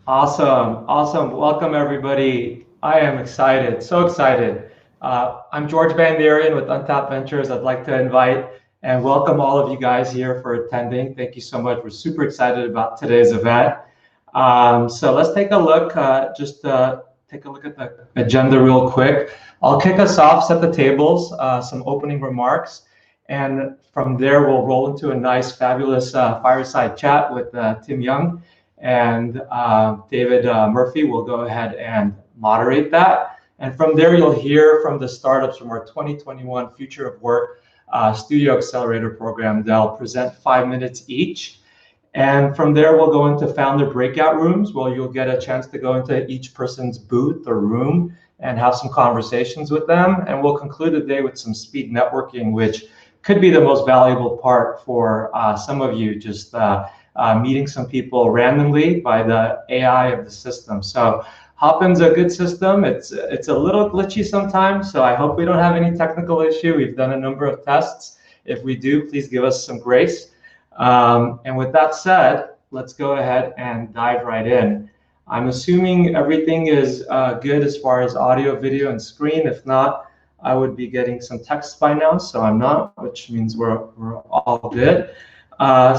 Awesome, awesome. Welcome, everybody. I am excited, so excited. I'm George Bandarian with Untapped Ventures. I'd like to invite and welcome all of you guys here for attending. Thank you so much. We're super excited about today's event. So let's take a look, take a look at the agenda real quick. I'll kick us off, set the tables, some opening remarks, and from there we'll roll into a nice, fabulous fireside chat with Tim Young and David Murphy will go ahead and moderate that. And from there, you'll hear from the startups from our 2021 Future of Work Studio-Accelerator program. They'll present 5 minutes each. And from there, we'll go into founder breakout rooms where you'll get a chance to go into each person's booth or room and have some conversations with them. And we'll conclude the day with some speed networking, which could be the most valuable part for some of you, just meeting some people randomly by the AI of the system. So Hopin's a good system. It's a little glitchy sometimes, so I hope we don't have any technical issue. We've done a number of tests. If we do, please give us some grace. And with that said, let's go ahead and dive right in. I'm assuming everything is good as far as audio, video, and screen. If not, I would be getting some text by now, so I'm not, which means we're all good.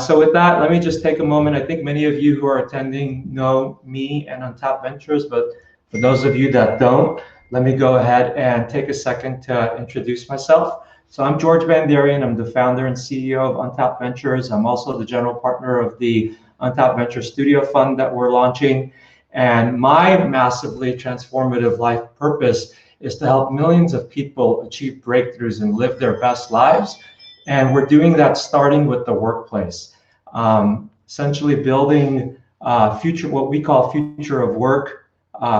So with that, let me just take a moment. I think many of you who are attending know me and Untapped Ventures, but for those of you that don't, let me go ahead and take a second to introduce myself. So I'm George Bandarian. I'm the founder and CEO of Untapped Ventures. I'm also the general partner of the Untapped Ventures Studio Fund that we're launching. And my massively transformative life purpose is to help millions of people achieve breakthroughs and live their best lives. And we're doing that starting with the workplace, essentially building what we call future of work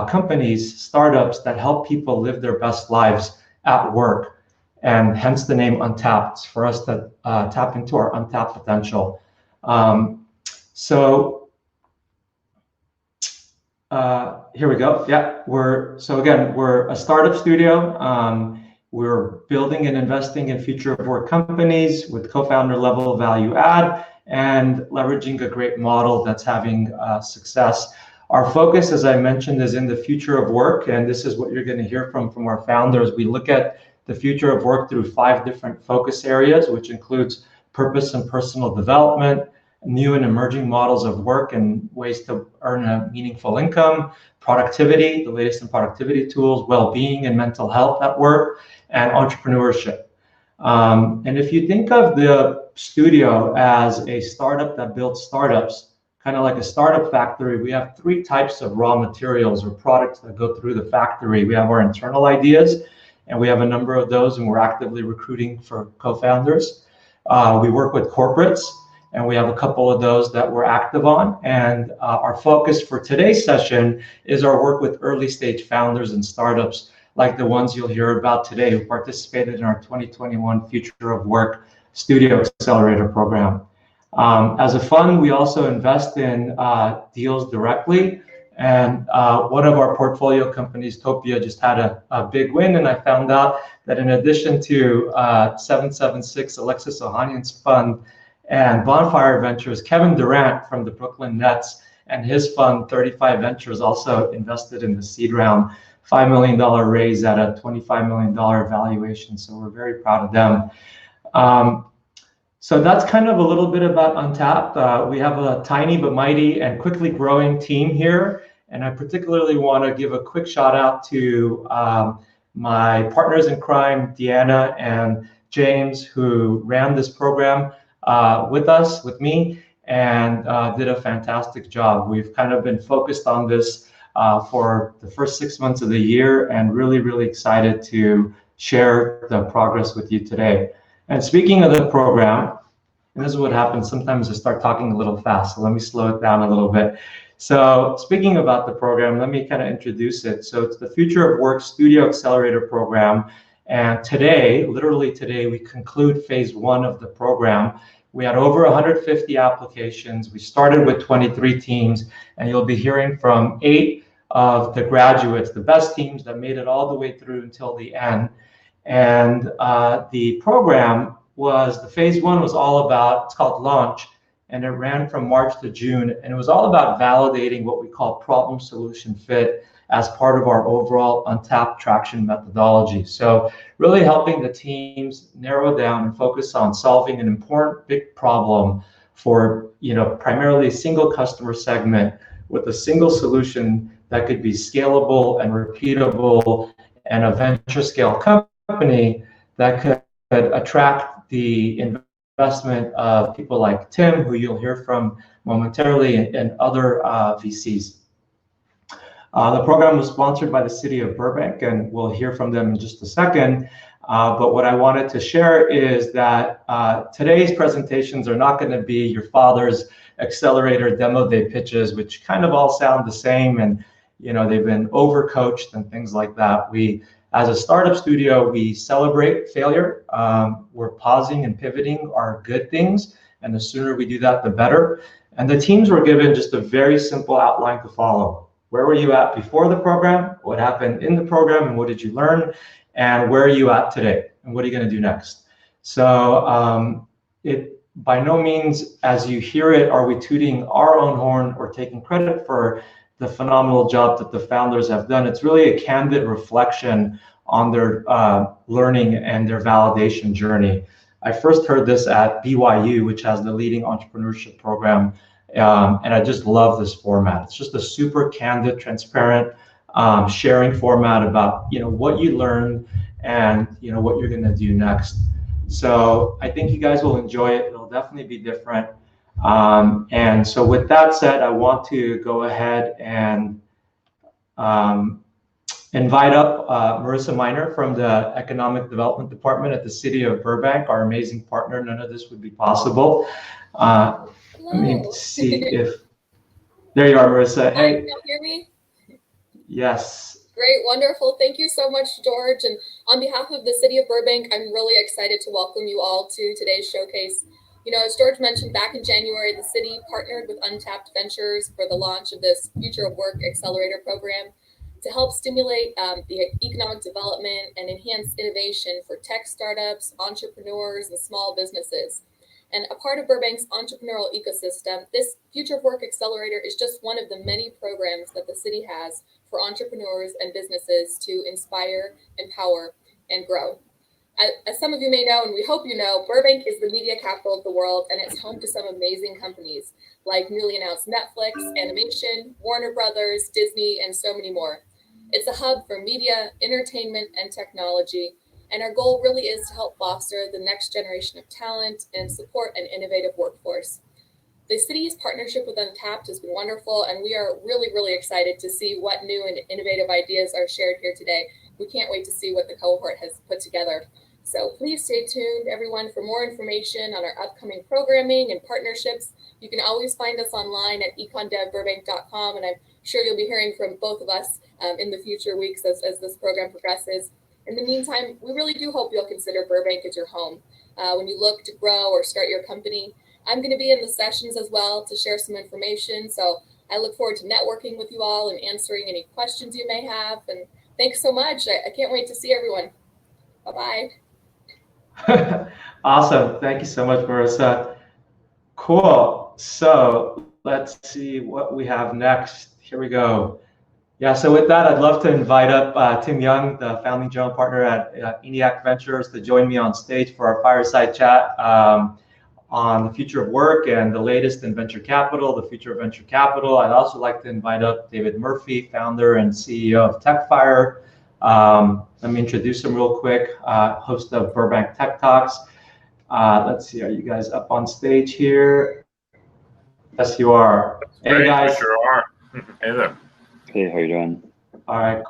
companies, startups that help people live their best lives at work. And hence the name Untapped, for us to tap into our untapped potential. Here we go. Yeah, we're a startup studio. We're building and investing in future of work companies with co-founder level value add and leveraging a great model that's having success. Our focus, as I mentioned, is in the future of work, and this is what you're going to hear from our founders. We look at the future of work through 5 different focus areas, which includes purpose and personal development, new and emerging models of work and ways to earn a meaningful income, productivity, the latest in productivity tools, well-being and mental health at work, and entrepreneurship. And if you think of the studio as a startup that builds startups, kind of like a startup factory, we have 3 types of raw materials or products that go through the factory. We have our internal ideas, and we have a number of those, and we're actively recruiting for co-founders. We work with corporates, and we have a couple of those that we're active on. And our focus for today's session is our work with early stage founders and startups like the ones you'll hear about today who participated in our 2021 Future of Work Studio-Accelerator program. As a fund, we also invest in deals directly. And one of our portfolio companies, Topia, just had a big win. And I found out that in addition to 776, Alexis Ohanian's fund, and Bonfire Ventures, Kevin Durant from the Brooklyn Nets and his fund, 35 Ventures, also invested in the seed round, $5 million raise at a $25 million valuation. So we're very proud of them. So that's kind of a little bit about Untapped. We have a tiny but mighty and quickly growing team here. And I particularly want to give a quick shout out to my partners in crime, Deanna and James, who ran this program with me, and did a fantastic job. We've kind of been focused on this for the first 6 months of the year and really, really excited to share the progress with you today. And speaking of the program, and this is what happens, sometimes I start talking a little fast, so let me slow it down a little bit. So speaking about the program, let me kind of introduce it. So it's the Future of Work Studio-Accelerator program. And today, literally today, we conclude phase 1 of the program. We had over 150 applications. We started with 23 teams, and you'll be hearing from 8 of the graduates, the best teams that made it all the way through until the end. And the program the phase 1 was all about, it's called Launch, and it ran from March to June. And it was all about validating what we call problem solution fit as part of our overall Untapped traction methodology. So really helping the teams narrow down and focus on solving an important big problem for, primarily a single customer segment with a single solution that could be scalable and repeatable, and a venture scale company that could attract the investment of people like Tim, who you'll hear from momentarily, and other VCs. The program was sponsored by the City of Burbank, and we'll hear from them in just a second. But what I wanted to share is that today's presentations are not going to be your father's accelerator demo day pitches, which kind of all sound the same, and they've been overcoached and things like that. We, as a startup studio, we celebrate failure. We're pausing and pivoting are good things, and the sooner we do that, the better. And the teams were given just a very simple outline to follow. Where were you at before the program? What happened in the program, and what did you learn? And where are you at today? And what are you going to do next? So it by no means, as you hear it, are we tooting our own horn or taking credit for the phenomenal job that the founders have done. It's really a candid reflection on their learning and their validation journey. I first heard this at BYU, which has the leading entrepreneurship program, and I just love this format. It's just a super candid, transparent sharing format about what you learned and what you're going to do next. So I think you guys will enjoy it. It'll definitely be different. And so with that said, I want to go ahead and invite up Marissa Miner from the Economic Development Department at the City of Burbank, our amazing partner. None of this would be possible. Let me see if, there you are, Marissa. Hey. Can you hear me? Yes. Great, wonderful. Thank you so much, George. And on behalf of the City of Burbank, I'm really excited to welcome you all to today's showcase. As George mentioned, back in January, the city partnered with Untapped Ventures for the launch of this Future of Work Accelerator program to help stimulate the economic development and enhance innovation for tech startups, entrepreneurs, and small businesses. And a part of Burbank's entrepreneurial ecosystem, this Future of Work Accelerator is just one of the many programs that the city has for entrepreneurs and businesses to inspire, empower, and grow. As some of you may know, and we hope you know, Burbank is the media capital of the world, and it's home to some amazing companies like newly announced Netflix, animation, Warner Brothers, Disney, and so many more. It's a hub for media, entertainment, and technology, and our goal really is to help foster the next generation of talent and support an innovative workforce. The city's partnership with Untapped has been wonderful, and we are really, really excited to see what new and innovative ideas are shared here today. We can't wait to see what the cohort has put together. So please stay tuned, everyone, for more information on our upcoming programming and partnerships. You can always find us online at econdevburbank.com, and I'm sure you'll be hearing from both of us in the future weeks as this program progresses. In the meantime, we really do hope you'll consider Burbank as your home. When you look to grow or start your company, I'm going to be in the sessions as well to share some information. So I look forward to networking with you all and answering any questions you may have. And thanks so much. I can't wait to see everyone. Bye-bye. Awesome. Thank you so much, Marissa. Cool. So let's see what we have next. Here we go. Yeah, so with that, I'd love to invite up Tim Young, the founding general partner at Brainiac Ventures, to join me on stage for our fireside chat on the future of work and the latest in venture capital, the future of venture capital. I'd also like to invite up David Murphy, founder and CEO of Techfire. Let me introduce him real quick, host of Burbank Tech Talks. Let's see, are you guys up on stage here? Yes, you are. Hey, guys. Sure are. Hey there. Hey, how you doing? All right,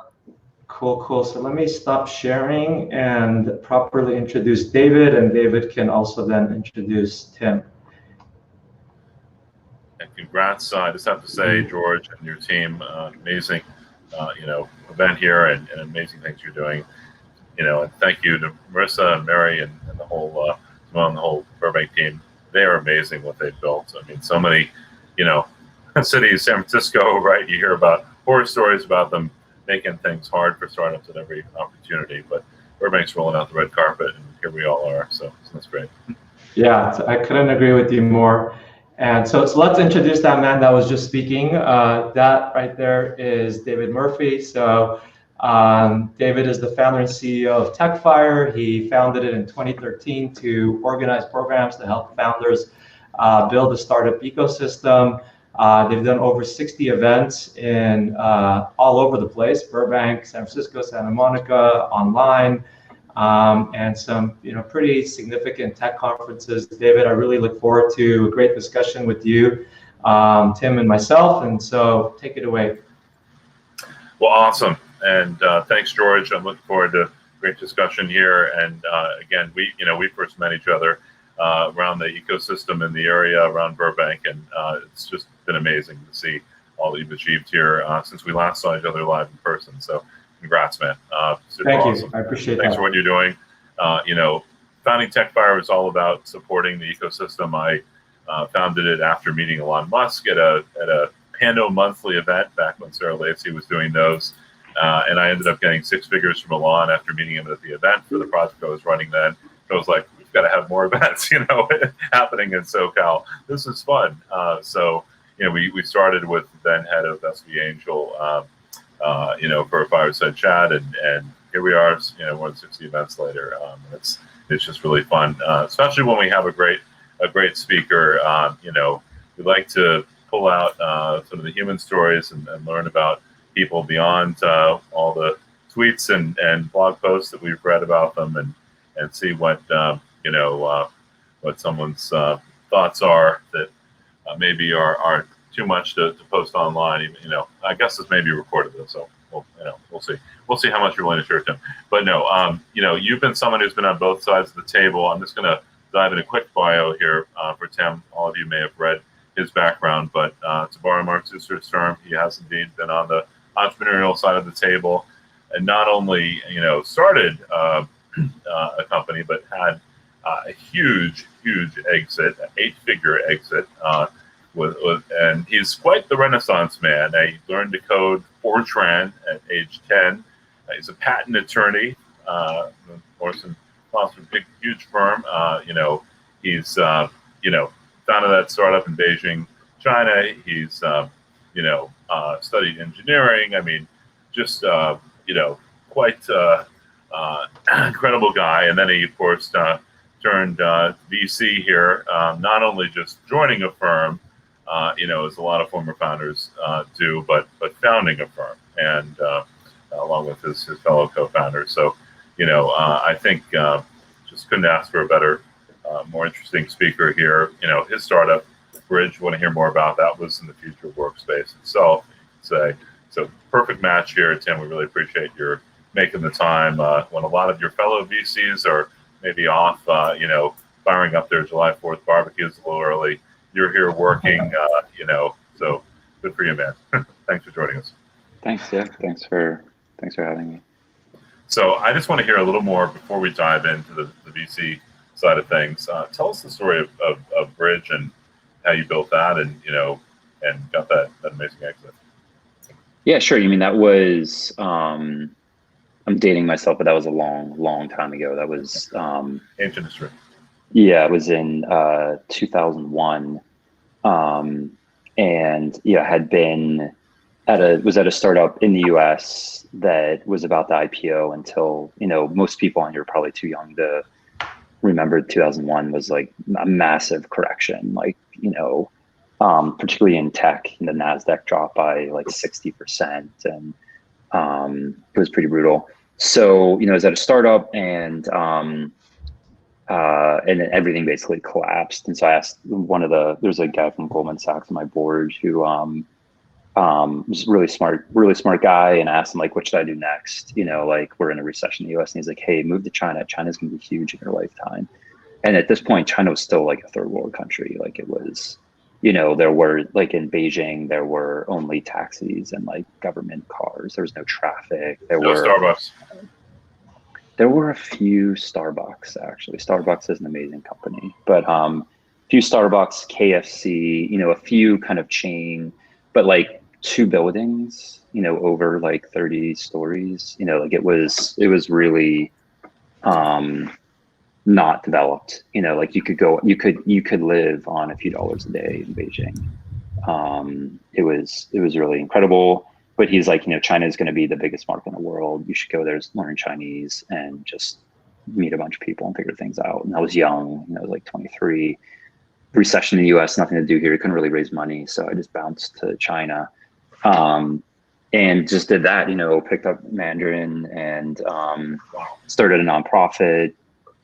cool. So let me stop sharing and properly introduce David, and David can also then introduce Tim. And congrats. I just have to say, George and your team, amazing, event here and amazing things you're doing. And thank you to Marissa and Mary and the whole Burbank team. They are amazing what they've built. I mean, so many, cities, San Francisco, right? You hear about horror stories about them making things hard for startups at every opportunity, but Burbank's rolling out the red carpet, and here we all are. So that's great. Yeah, I couldn't agree with you more. And so let's introduce that man that was just speaking. That right there is David Murphy. So David is the founder and CEO of Techfire. He founded it in 2013 to organize programs to help founders build a startup ecosystem. They've done over 60 events in all over the place: Burbank, San Francisco, Santa Monica, online, and some pretty significant tech conferences. David, I really look forward to a great discussion with you, Tim, and myself. And so, take it away. Well, awesome, and thanks, George. I'm looking forward to a great discussion here. And again, we first met each other around the ecosystem in the area around Burbank, and it's just been amazing to see all that you've achieved here since we last saw each other live in person. So congrats, man. Super Thank awesome. you. I appreciate Thanks that. for what you're doing. Founding Techfire is all about supporting the ecosystem. I founded it after meeting Elon Musk at a Pando monthly event back when Sarah Lacy was doing those. And I ended up getting 6 figures from Elon after meeting him at the event for the project I was running then. So I was like, we've got to have more events, happening in SoCal. This is fun. So we started with then head of SV Angel, for a fireside chat, and here we are, more than 60 events later. It's just really fun, especially when we have a great speaker. We like to pull out some of the human stories and learn about people beyond all the tweets and blog posts that we've read about them, and see what what someone's thoughts are that maybe are too much to post online. I guess this may be recorded though, so we'll see. We'll see how much you're willing to share, Tim. But no, you've been someone who's been on both sides of the table. I'm just going to dive in a quick bio here for Tim. All of you may have read his background, but to borrow Mark Zucker's term, he has indeed been on the entrepreneurial side of the table, and not only started a company, but had a huge exit, an 8-figure exit. And he's quite the Renaissance man. He learned to code Fortran at age 10. He's a patent attorney, of course, in a big, huge firm. He's founded that startup in Beijing, China. He's studied engineering. I mean, just quite incredible guy. And then he, of course, turned VC here. Not only just joining a firm, as a lot of former founders do, but founding a firm, and along with his fellow co-founders. So, I think just couldn't ask for a better, more interesting speaker here. His startup, Bridge, want to hear more about that, was in the future of workspace itself, say. So perfect match here, Tim. We really appreciate your making the time when a lot of your fellow VCs are maybe off, firing up their July 4th barbecues a little early. You're here working, so good for you, man. Thanks for joining us. Thanks, yeah. Thanks for having me. So I just want to hear a little more before we dive into the VC side of things. Tell us the story of Bridge and how you built that, and got that amazing exit. Yeah, sure. You mean that was I'm dating myself, but that was a long time ago. That was ancient history. Yeah, it was in 2001, and had been was at a startup in the U.S. that was about the IPO until most people on here are probably too young to remember 2001 was like a massive correction, like particularly in tech. The NASDAQ dropped by like 60%, and it was pretty brutal. So I was at a startup, and everything basically collapsed. And so I asked there's a guy from Goldman Sachs on my board who was a really smart guy, and I asked him, like, what should I do next? We're in a recession in the US, and he's like, hey, move to China. China's gonna be huge in your lifetime. And at this point, China was still like a third world country. Like it was, there were, like in Beijing, there were only taxis and like government cars. There was no traffic. No Starbucks. There were a few Starbucks, actually. Starbucks is an amazing company, but a few Starbucks, KFC, a few kind of chain, but like 2 buildings, over like 30 stories, like it was really, not developed. You know, like you could live on a few dollars a day in Beijing. It was really incredible. But he's like, you know, China is going to be the biggest market in the world. You should go there, learn Chinese, and just meet a bunch of people and figure things out. And I was young, you know, I was like 23. Recession in the U.S., nothing to do here. You couldn't really raise money, so I just bounced to China, and just did that. You know, picked up Mandarin and started a nonprofit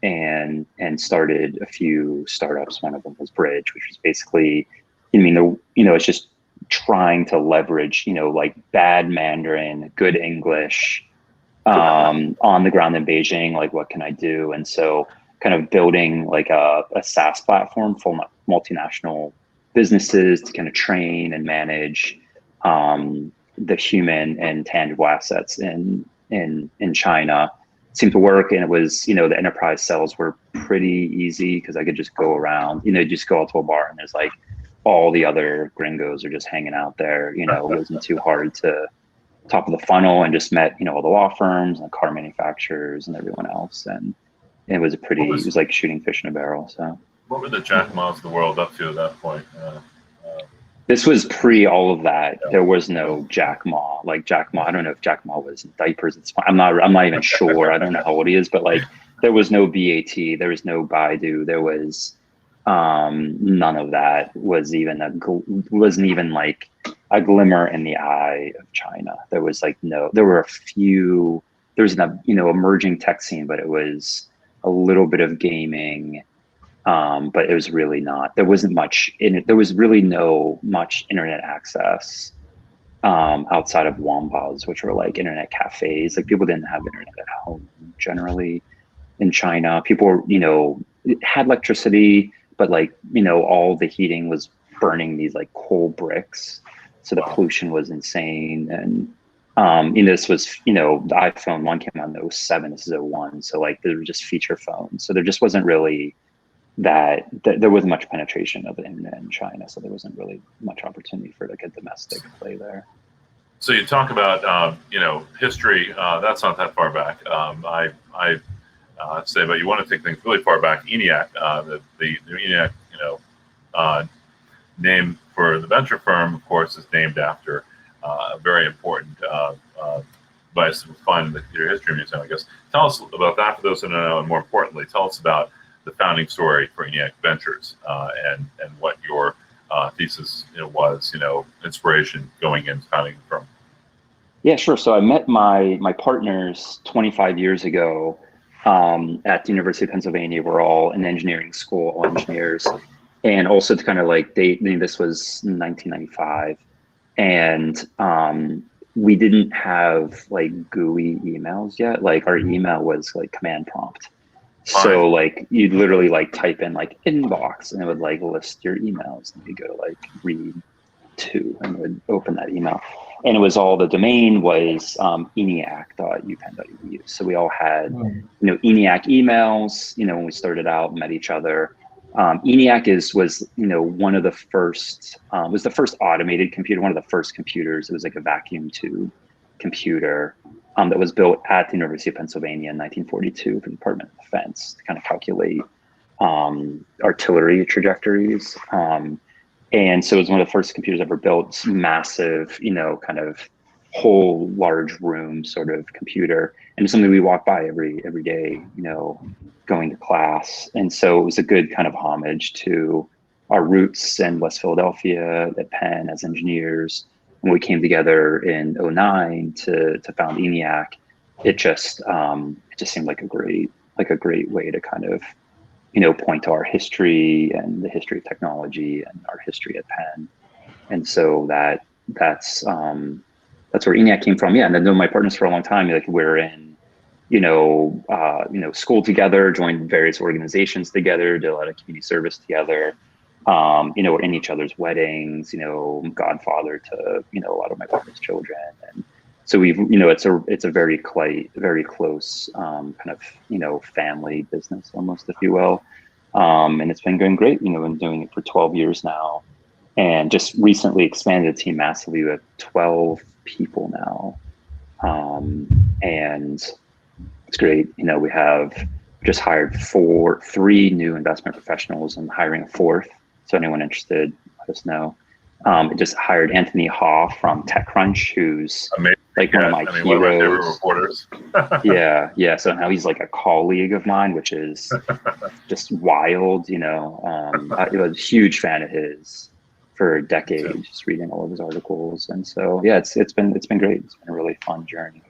and started a few startups. One of them was Bridge, which was basically, it's just trying to leverage, you know, like bad Mandarin, good English, on the ground in Beijing. Like, what can I do? And so kind of building like a SaaS platform for multinational businesses to kind of train and manage the human and tangible assets in China. It seemed to work, and it was, you know, the enterprise sales were pretty easy because I could just go around, you know, just go out to a bar and there's like all the other gringos are just hanging out there. You know, it wasn't too hard to top of the funnel, and just met, you know, all the law firms and the car manufacturers and everyone else. And it was it was like shooting fish in a barrel. So what were the Jack Ma's of the world up to at that point? This was pre all of that. Yeah. There was no Jack Ma. Like Jack Ma, I don't know if Jack Ma was in diapers. I'm not even sure. I don't know how old he is, but like there was no BAT, there was no Baidu, there was none of that. Wasn't even like a glimmer in the eye of China. There was like there were a few. There was an, you know, emerging tech scene, but it was a little bit of gaming. But it was really not, there wasn't much in it. There was really no much internet access outside of Wampas, which were like internet cafes. Like people didn't have internet at home generally in China. People were, you know, had electricity, but like, you know, all the heating was burning these like coal bricks. So the pollution was insane. And you know, this was, you know, the iPhone 1 came out in 07, this is 01. So like they were just feature phones. So there just wasn't really that there wasn't much penetration of the internet in China, so there wasn't really much opportunity for like a domestic play there. So you talk about you know, history. That's not that far back. I say, but you want to take things really far back. ENIAC, the ENIAC, you know, name for the venture firm, of course, is named after a very important device that we find in the Computer History Museum, I guess. Tell us about that for those who don't know, and more importantly, tell us about the founding story for ENIAC Ventures, and what your thesis, you know, was, you know, inspiration going into founding the firm. Yeah, sure. So I met my partners 25 years ago at the University of Pennsylvania. We're all in engineering school, all engineers, and also to kind of like this was 1995, and we didn't have like GUI emails yet. Like our email was like command prompt. So like you'd literally like type in like inbox and it would like list your emails, and you go to like read to and it would open that email. And it was all, the domain was eniac.upenn.edu. So we all had, you know, ENIAC emails, you know, when we started out, met each other. ENIAC was, you know, one of the first, was the first automated computer, one of the first computers. It was like a vacuum tube computer that was built at the University of Pennsylvania in 1942 for the Department of Defense to kind of calculate artillery trajectories. And so it was one of the first computers ever built, massive, you know, kind of whole large room sort of computer. And it's something we walk by every day, you know, going to class. And so it was a good kind of homage to our roots in West Philadelphia at Penn as engineers. When we came together in 09 to found ENIAC, it just seemed like a great way to kind of, you know, point to our history and the history of technology and our history at Penn. And so that's where ENIAC came from. Yeah, and I've known my partners for a long time. Like we're in, you know, school together, joined various organizations together, did a lot of community service together. You know, we're in each other's weddings, you know, godfather to, you know, a lot of my partner's children. And so we've, you know, it's a very close kind of, you know, family business almost, if you will. And it's been going great. You know, been doing it for 12 years now, and just recently expanded the team massively. We have 12 people now. And it's great. You know, we have just hired three new investment professionals and hiring a fourth. So anyone interested, let us know. It just hired Anthony Hoff from TechCrunch, who's Amazing. like one of my One of my heroes. favorite reporters. Yeah. So now he's like a colleague of mine, which is just wild. I was a huge fan of his for a decade, just reading all of his articles. And so, yeah, it's been great. It's been a really fun journey.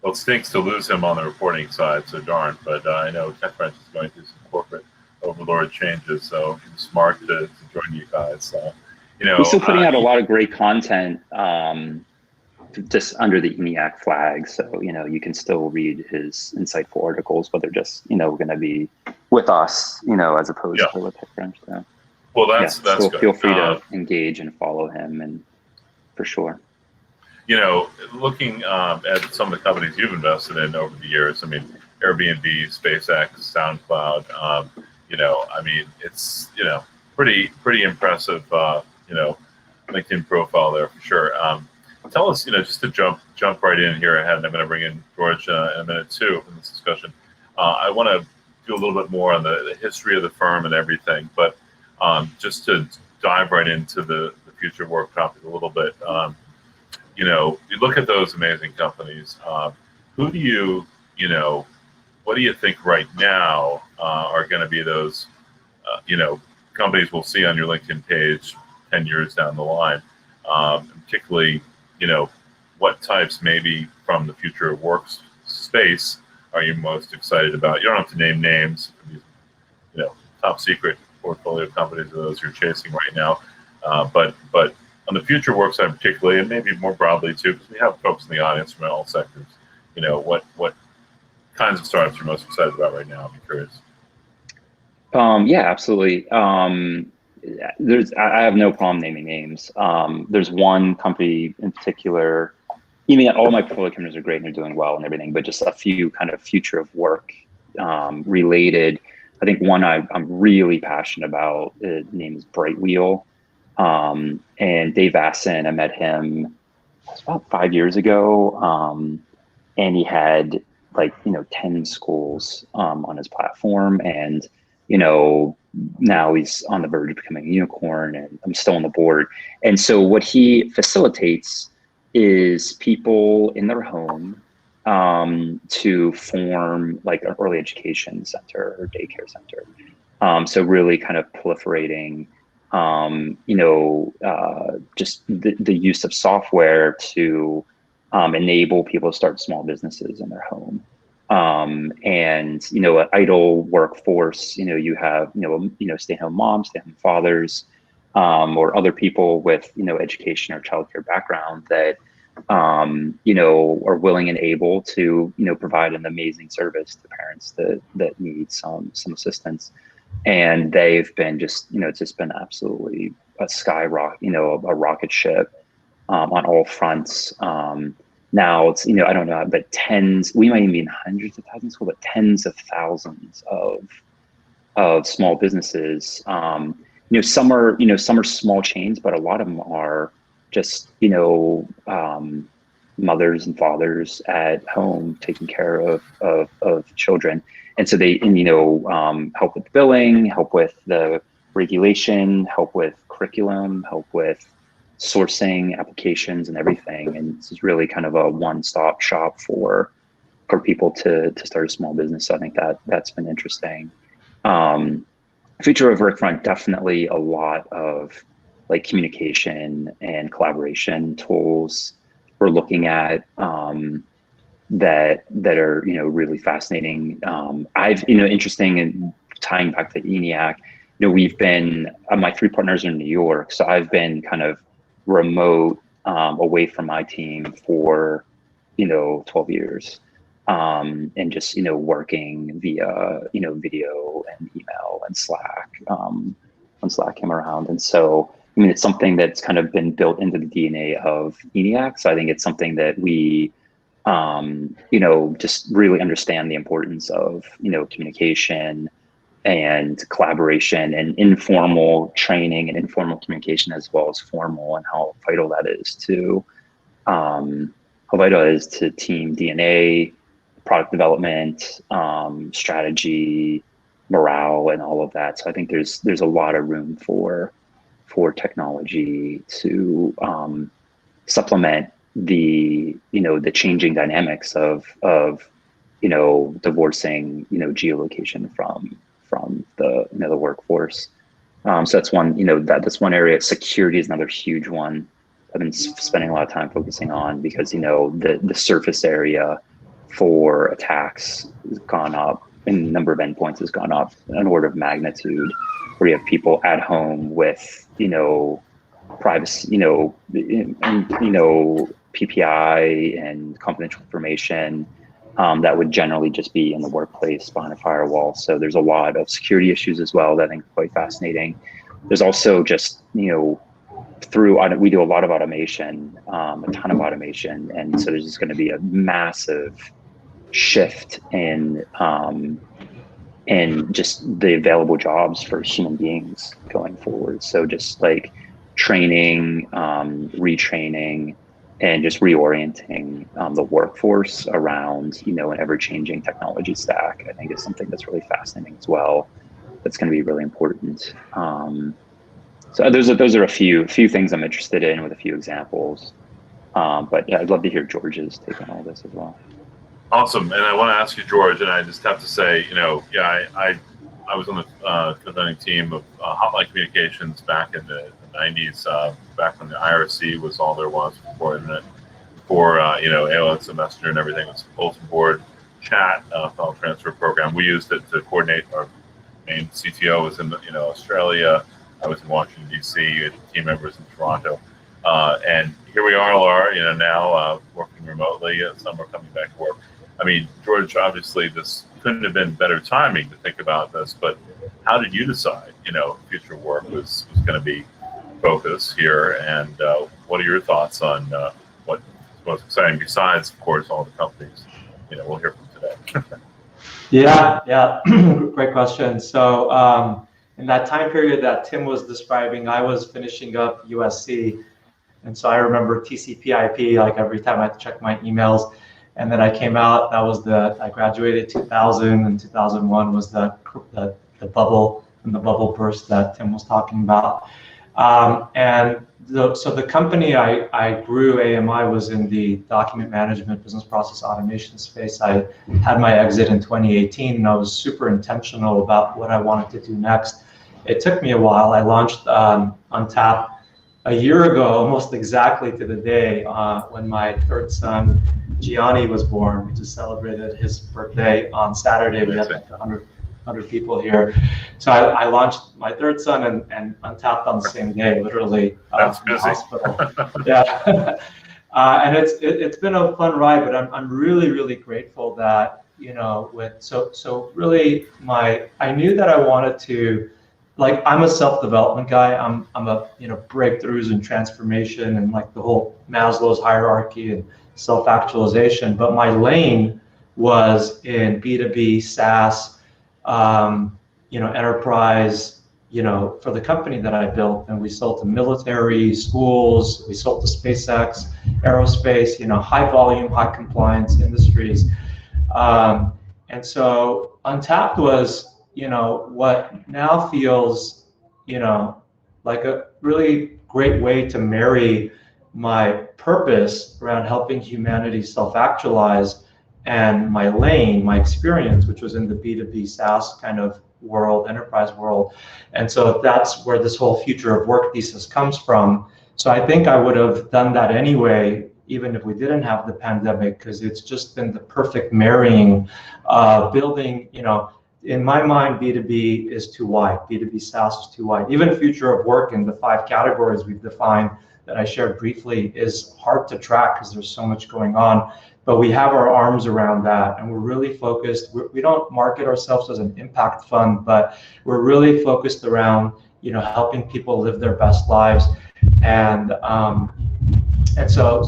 Well, it stinks to lose him on the reporting side, so darn. But I know Techfire is going through some corporate overlord changes, so it's smart to join you guys. He's still putting out a lot of great content, just under the ENIAC flag. So you can still read his insightful articles, but they're just going to be with us, as opposed to with TechCrunch. So. Well, that's good. Feel free to engage and follow him, and for sure. Looking at some of the companies you've invested in over the years, I mean, Airbnb, SpaceX, SoundCloud, it's, pretty impressive, LinkedIn profile there for sure. Tell us, just to jump right in here ahead, and I'm going to bring in George in a minute too in this discussion. I want to do a little bit more on the history of the firm and everything, but just to dive right into the future work topic a little bit. You look at those amazing companies. Who do you, what do you think right now are going to be those, companies we'll see on your LinkedIn page 10 years down the line? Particularly, what types maybe from the future of work space are you most excited about? You don't have to name names. Top secret portfolio companies are those you're chasing right now. But on the future work side particularly, and maybe more broadly too, because we have folks in the audience from all sectors, what kinds of startups you're most excited about right now? I'm curious. Yeah, absolutely. I have no problem naming names. There's one company in particular. All my portfolio companies are great and they're doing well and everything, but just a few kind of future of work related. I think one I'm really passionate about, the name is Brightwheel. And Dave Vasson, I met him about 5 years ago. And he had 10 schools on his platform. And, now he's on the verge of becoming a unicorn, and I'm still on the board. And so what he facilitates is people in their home to form like an early education center or daycare center. So really kind of proliferating, just the use of software to enable people to start small businesses in their home. And, an idle workforce, you have, stay-at-home moms, stay-at-home fathers, or other people with, education or childcare background that, are willing and able to, provide an amazing service to parents that need some assistance. And they've been just, it's just been absolutely a skyrocket, a rocket ship on all fronts. Now it's, I don't know, but we might even be in hundreds of thousands, but tens of thousands of small businesses. Some are small chains, but a lot of them are just, mothers and fathers at home taking care of children. And so they, help with billing, help with the regulation, help with curriculum, help with sourcing applications and everything. And this is really kind of a one-stop shop for people to start a small business. So I think that's been interesting. Future of work front, definitely a lot of communication and collaboration tools we're looking at that are really fascinating. Interesting, and tying back to ENIAC, we've been my three partners are in New York, so I've been kind of remote away from my team for 12 years, and just working via video and email and Slack when Slack came around. And so it's something that's kind of been built into the DNA of ENIAC. So I think it's something that we just really understand the importance of communication and collaboration and informal training and informal communication, as well as formal, and how vital that is to team DNA, product development, strategy, morale, and all of that. So I think there's a lot of room for technology to supplement the the changing dynamics of divorcing geolocation from the workforce. So that's one that's one area. Security is another huge one I've been spending a lot of time focusing on, because the surface area for attacks has gone up, and the number of endpoints has gone up an order of magnitude, where you have people at home with privacy, PPI and confidential information that would generally just be in the workplace behind a firewall. So there's a lot of security issues as well that I think are quite fascinating. There's also just we do a lot of automation, a ton of automation, and so there's just going to be a massive shift in just the available jobs for human beings going forward. So just like training, retraining, and just reorienting the workforce around an ever-changing technology stack, I think is something that's really fascinating as well. That's going to be really important. So those are a few things I'm interested in, with a few examples. But yeah, I'd love to hear George's take on all this as well. Awesome. And I want to ask you, George, and I just have to say, I was on the presenting team of Hotline Communications back in the 90s, back when the IRC was all there was before internet, before AOL and Messenger and everything. It was bulletin board chat, file transfer program. We used it to coordinate. Our main CTO was in Australia. I was in Washington, D.C., team members in Toronto. And here we are, Laura, now working remotely. Some are coming back to work. I mean, George, obviously this couldn't have been better timing to think about this, but how did you decide, future work was going to be focus here? And what are your thoughts on what's most exciting, besides, of course, all the companies, we'll hear from today? Yeah, great question. So in that time period that Tim was describing, I was finishing up USC. And so I remember TCP/IP, like every time I had to check my emails. And then I came out, I graduated 2000, and 2001 was the bubble, and the bubble burst that Tim was talking about. So the company I grew, AMI, was in the document management, business process automation space. I had my exit in 2018, and I was super intentional about what I wanted to do next. It took me a while. I launched Untapped a year ago, almost exactly to the day when my third son, Gianni, was born. We just celebrated his birthday on Saturday. We had like 100 people here. So I launched my third son and Untapped on the same day, literally, That's in the busy. hospital. Yeah. And it's been a fun ride, but I'm really, really grateful that, so really I knew that I wanted to, like, I'm a self-development guy. I'm a breakthroughs and transformation and like the whole Maslow's hierarchy and self-actualization. But my lane was in B2B SaaS, enterprise, for the company that I built. And we sold to military, schools. We sold to SpaceX, aerospace. High volume, high compliance industries. And so Untapped was, what now feels, like a really great way to marry my purpose around helping humanity self-actualize and my lane, my experience, which was in the B2B SaaS kind of world, enterprise world. And so that's where this whole future of work thesis comes from. So I think I would have done that anyway, even if we didn't have the pandemic, because it's just been the perfect marrying, building, in my mind, B2B is too wide. B2B SaaS is too wide. Even future of work in the 5 categories we've defined that I shared briefly is hard to track because there's so much going on. But we have our arms around that, and we're really focused. We don't market ourselves as an impact fund, but we're really focused around, helping people live their best lives. And so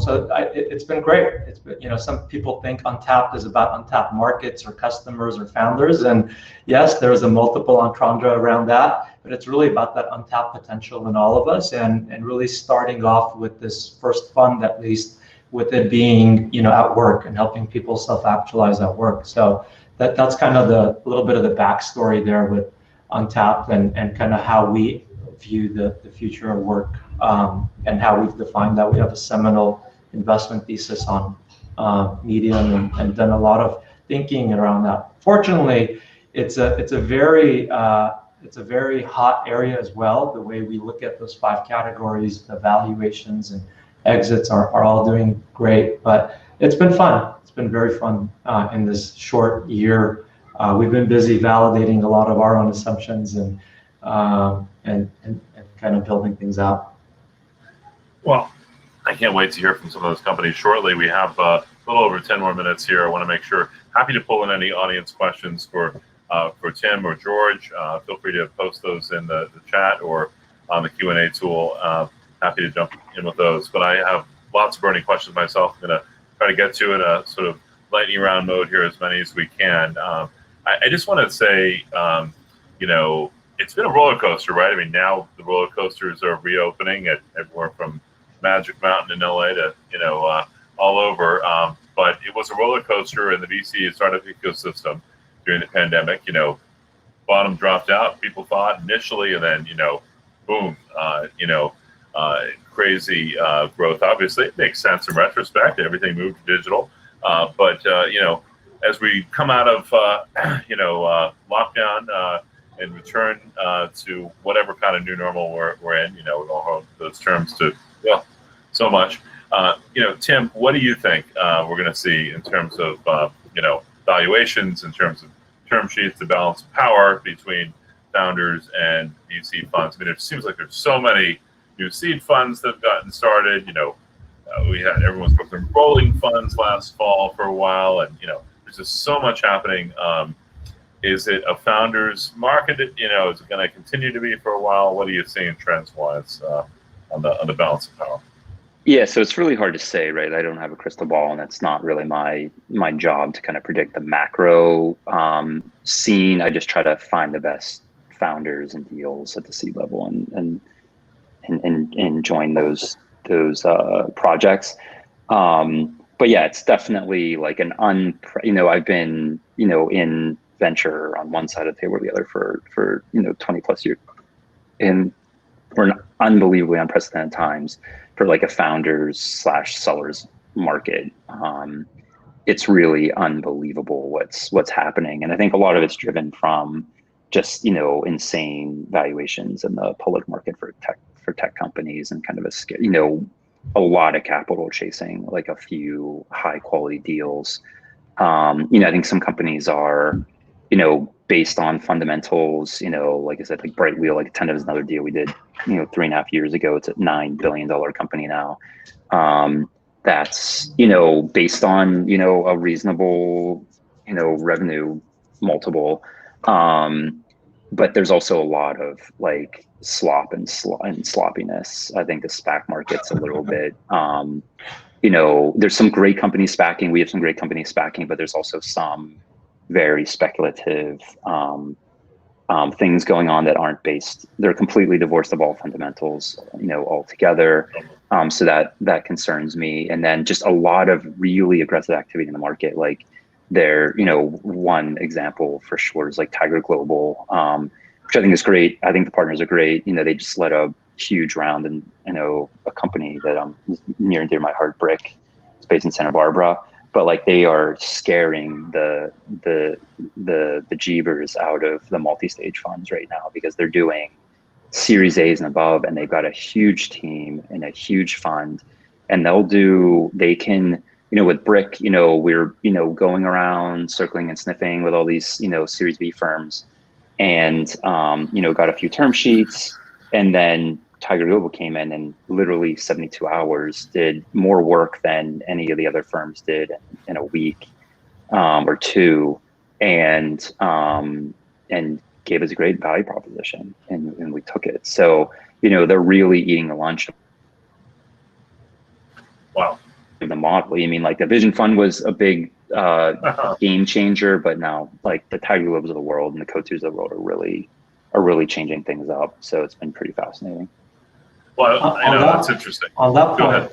it's been great. It's been, some people think Untapped is about untapped markets or customers or founders, and yes, there is a multiple entendre around that, but it's really about that untapped potential in all of us, and really starting off with this first fund, at least, with it being, at work and helping people self-actualize at work. So that's kind of a little bit of the backstory there with Untapped and kind of how we view the future of work, and how we've defined that. We have a seminal investment thesis on Medium and done a lot of thinking around that. Fortunately, it's a very hot area as well. The way we look at those 5 categories, the valuations and exits are all doing great, but it's been fun. It's been very fun in this short year. We've been busy validating a lot of our own assumptions and kind of building things out. Well, I can't wait to hear from some of those companies shortly. We have a little over 10 more minutes here. I want to make sure, happy to pull in any audience questions for Tim or George. Feel free to post those in the chat or on the Q&A tool. Happy to jump in with those. But I have lots of burning questions myself. I'm going to try to get to in a sort of lightning round mode here, as many as we can. I just want to say, it's been a roller coaster, right? I mean, now the roller coasters are reopening at everywhere from Magic Mountain in LA to, all over. But it was a roller coaster in the VC startup ecosystem during the pandemic. Bottom dropped out, people thought initially, and then, boom, crazy growth. Obviously, it makes sense in retrospect. Everything moved to digital. But as we come out of, lockdown and return to whatever kind of new normal we're in, we all hold those terms to, so much. Tim, what do you think we're going to see in terms of, valuations, in terms of term sheets, the balance of power between founders and VC funds? I mean, it seems like there's so many new seed funds that have gotten started. Everyone's booking rolling funds last fall for a while, and there's just so much happening. Is it a founder's market? Is it going to continue to be for a while? What are you seeing trends-wise on the balance of power? Yeah, so it's really hard to say, right? I don't have a crystal ball, and it's not really my job to kind of predict the macro scene. I just try to find the best founders and deals at the seed level and join those projects. But yeah, it's definitely like I've been in venture on one side of the table or the other for 20 plus years, and we're in unbelievably unprecedented times for like a founders/sellers market. It's really unbelievable what's happening, and I think a lot of it's driven from just insane valuations in the public market for tech companies, and kind of a lot of capital chasing like a few high quality deals. I think some companies are based on fundamentals, like I said, like Brightwheel, like Tenda is another deal we did 3.5 years ago. It's a $9 billion company now. That's based on a reasonable revenue multiple, but there's also a lot of like slop and sloppiness. I think the SPAC market's a little bit there's some great companies SPACing. We have some great companies SPACing, but there's also some very speculative things going on that aren't based. They're completely divorced of all fundamentals, altogether. So that concerns me. And then just a lot of really aggressive activity in the market. Like one example for sure is like Tiger Global, which I think is great. I think the partners are great. They just led a huge round, and a company that near and dear to my heart, Brick. It's based in Santa Barbara. But like they are scaring the jeebers out of the multi-stage funds right now, because they're doing Series A's and above, and they've got a huge team and a huge fund, and they can with Brick, we're going around circling and sniffing with all these Series B firms, and got a few term sheets, and then Tiger Global came in and literally 72 hours did more work than any of the other firms did in a week or two, and gave us a great value proposition, and we took it. So they're really eating the lunch. Wow. The model. I mean, like the Vision Fund was a big game changer, but now like the Tiger Globals of the world and the Coatures of the world are really changing things up. So it's been pretty fascinating. Well, that's interesting. On that point,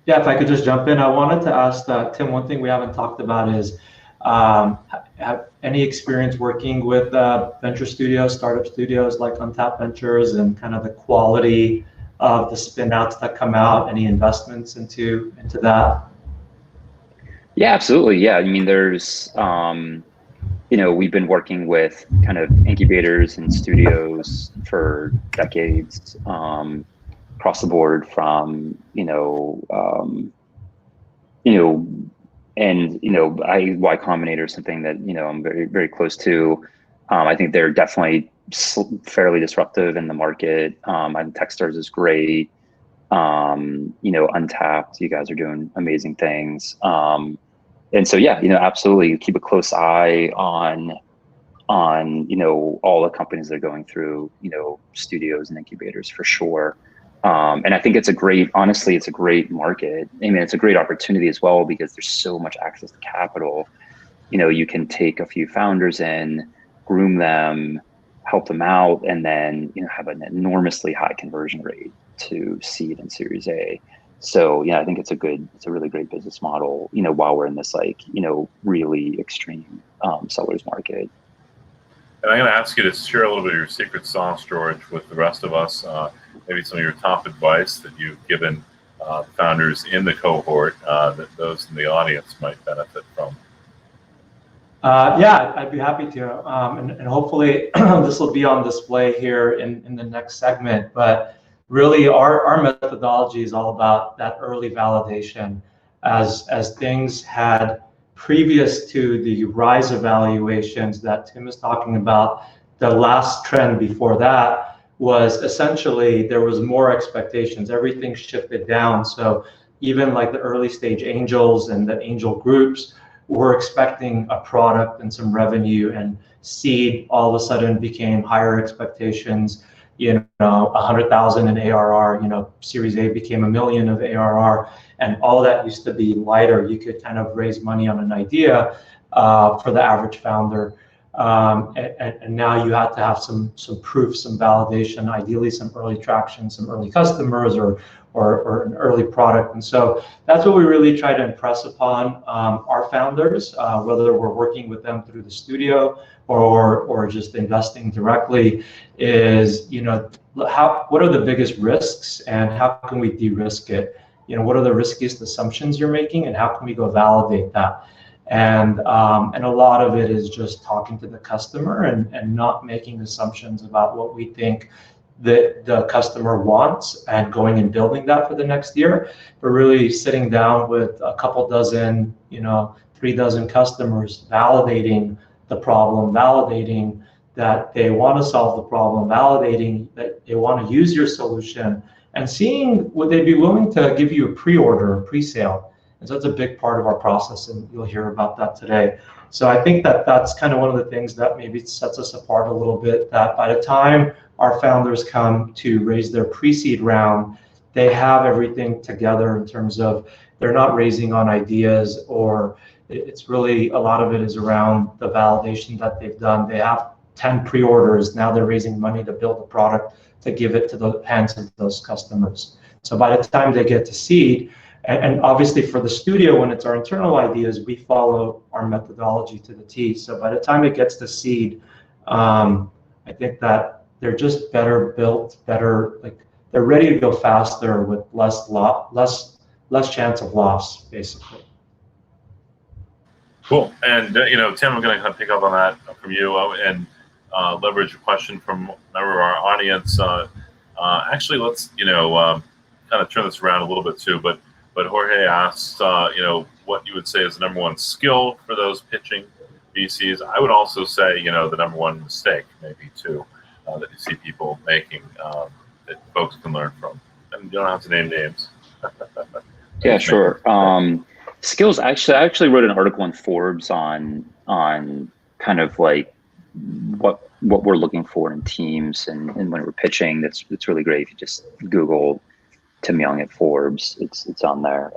Yeah, if I could just jump in, I wanted to ask Tim, one thing we haven't talked about is have any experience working with venture studios, startup studios like Untapped Ventures, and kind of the quality of the spin outs that come out, any investments into that? Yeah, absolutely. Yeah, I mean, there's we've been working with kind of incubators and studios for decades, across the board, from and Y Combinator is something that I'm very, very close to. I think they're definitely fairly disruptive in the market. I think Techstars is great. Untapped, you guys are doing amazing things. And so, yeah, absolutely keep a close eye on all the companies that are going through, studios and incubators for sure. And I think honestly, it's a great market. I mean, it's a great opportunity as well, because there's so much access to capital. You can take a few founders in, groom them, help them out, and then, have an enormously high conversion rate to seed and Series A. So yeah, I think it's a really great business model, while we're in this really extreme sellers market. And I'm going to ask you to share a little bit of your secret sauce, George, with the rest of us. Maybe some of your top advice that you've given founders in the cohort that those in the audience might benefit from. Yeah, I'd be happy to. And hopefully this will be on display here in the next segment. But really, our methodology is all about that early validation. As things had previous to the rise of valuations that Tim is talking about, the last trend before that was essentially there was more expectations. Everything shifted down. So even like the early stage angels and the angel groups were expecting a product and some revenue, and seed all of a sudden became higher expectations. 100,000 in ARR, Series A became $1 million of ARR, and all that used to be lighter. You could kind of raise money on an idea for the average founder. And now you have to have some proof, some validation, ideally some early traction, some early customers, or an early product. And so that's what we really try to impress upon our founders, whether we're working with them through the studio or just investing directly, is what are the biggest risks and how can we de-risk it? What are the riskiest assumptions you're making and how can we go validate that? And a lot of it is just talking to the customer and not making assumptions about what we think the customer wants and going and building that for the next year, but really sitting down with a couple dozen, 3 dozen customers, validating the problem, validating that they want to solve the problem, validating that they want to use your solution, and seeing would they be willing to give you a pre-order, a pre-sale. And so that's a big part of our process, and you'll hear about that today. So I think that's kind of one of the things that maybe sets us apart a little bit, that by the time our founders come to raise their pre-seed round, they have everything together in terms of they're not raising on ideas, or it's really a lot of it is around the validation that they've done. They have 10 pre-orders. Now they're raising money to build a product to give it to the hands of those customers. So by the time they get to seed, and obviously for the studio, when it's our internal ideas, we follow our methodology to the T. So by the time it gets to seed, I think that they're just better built, they're ready to go faster with less chance of loss, basically. Cool. And Tim, I'm going to kind of pick up on that from you and leverage a question from a member of our audience. Actually, let's kind of turn this around a little bit too. But Jorge asked, what you would say is the number one skill for those pitching VCs. I would also say, the number one mistake, maybe too, that you see people making that folks can learn from. And you don't have to name names. Yeah, sure. Skills. I actually wrote an article in Forbes on kind of like what we're looking for in teams and when we're pitching. It's really great if you just Google Tim Young at Forbes. It's on there.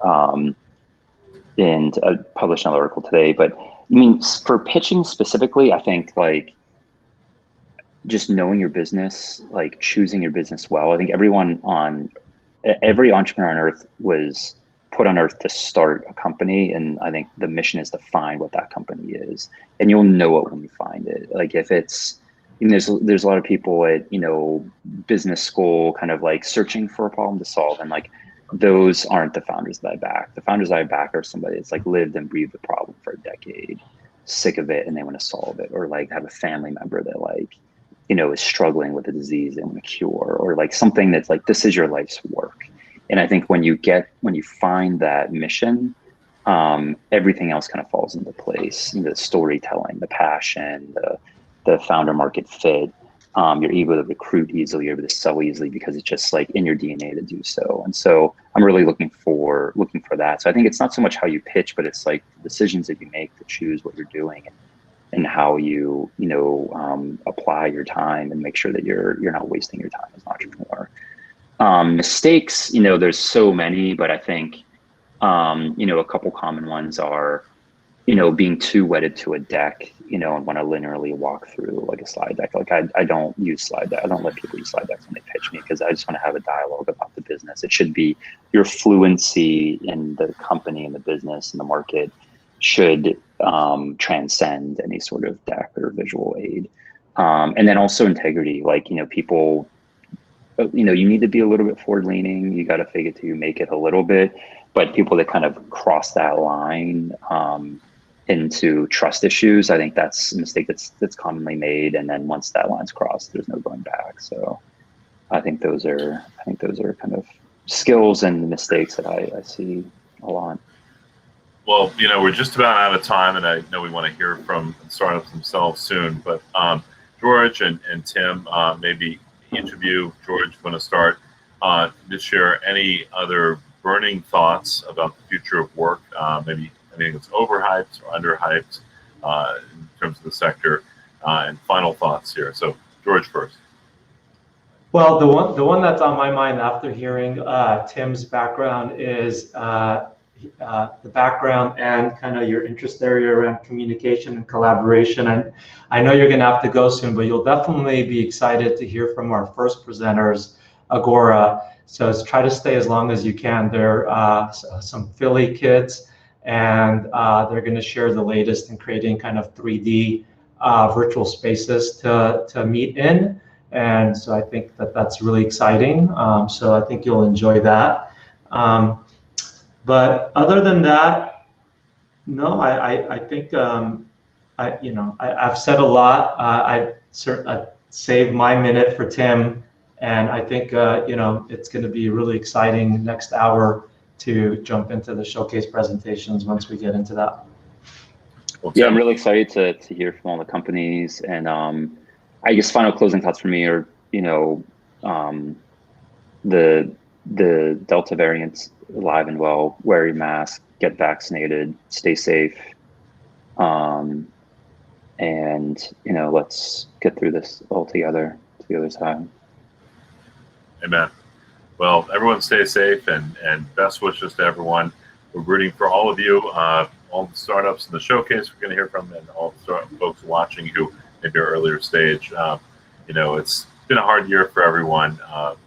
And I published another article today. But I mean, for pitching specifically, I think like just knowing your business, like choosing your business well. I think every entrepreneur on earth was put on earth to start a company, and I think the mission is to find what that company is, and you'll know it when you find it. Like if it's, there's a lot of people at, business school kind of like searching for a problem to solve, and like those aren't the founders that I back. The founders I back are somebody that's like lived and breathed the problem for a decade, sick of it, and they want to solve it, or like have a family member that like, is struggling with a disease they want to cure, or like something that's like, this is your life's work. And I think when you find that mission, everything else kind of falls into place. The storytelling, the passion, the founder market fit. You're able to recruit easily, you're able to sell easily because it's just like in your DNA to do so. And so I'm really looking for that. So I think it's not so much how you pitch, but it's like the decisions that you make to choose what you're doing, and how you apply your time and make sure that you're not wasting your time as an entrepreneur. Mistakes, there's so many, but I think, a couple common ones are, being too wedded to a deck, and want to linearly walk through like a slide deck. Like I don't use slide deck. I don't let people use slide decks when they pitch me, because I just want to have a dialogue about the business. It should be your fluency in the company and the business and the market should transcend any sort of deck or visual aid. And then also integrity, like, people, you need to be a little bit forward leaning. You got to fake it till you make it a little bit, but people that kind of cross that line into trust issues, I think that's a mistake that's commonly made. And then once that line's crossed, there's no going back. So I think those are kind of skills and mistakes that I see a lot. Well, we're just about out of time, and I know we want to hear from startups themselves soon, but George and Tim, maybe each of you, George, want to start to share any other burning thoughts about the future of work, maybe anything that's overhyped or underhyped in terms of the sector, and final thoughts here. So George first. Well, the one that's on my mind after hearing Tim's background is the background and kind of your interest area around communication and collaboration. And I know you're going to have to go soon, but you'll definitely be excited to hear from our first presenters, Agora. So try to stay as long as you can. They're some Philly kids, and they're going to share the latest in creating kind of 3D virtual spaces to meet in. And so I think that's really exciting. So I think you'll enjoy that. But other than that, no, I think I've said a lot. I saved my minute for Tim, and I think it's going to be really exciting next hour to jump into the showcase presentations once we get into that. Yeah, I'm really excited to hear from all the companies, and I guess final closing thoughts for me are, the Delta variant's alive and well. Wear your mask, get vaccinated, stay safe, and let's get through this all together to the other side. Amen. Well, everyone stay safe, and best wishes to everyone. We're rooting for all of you, all the startups in the showcase we're going to hear from, and all the folks watching who maybe are earlier stage. It's been a hard year for everyone,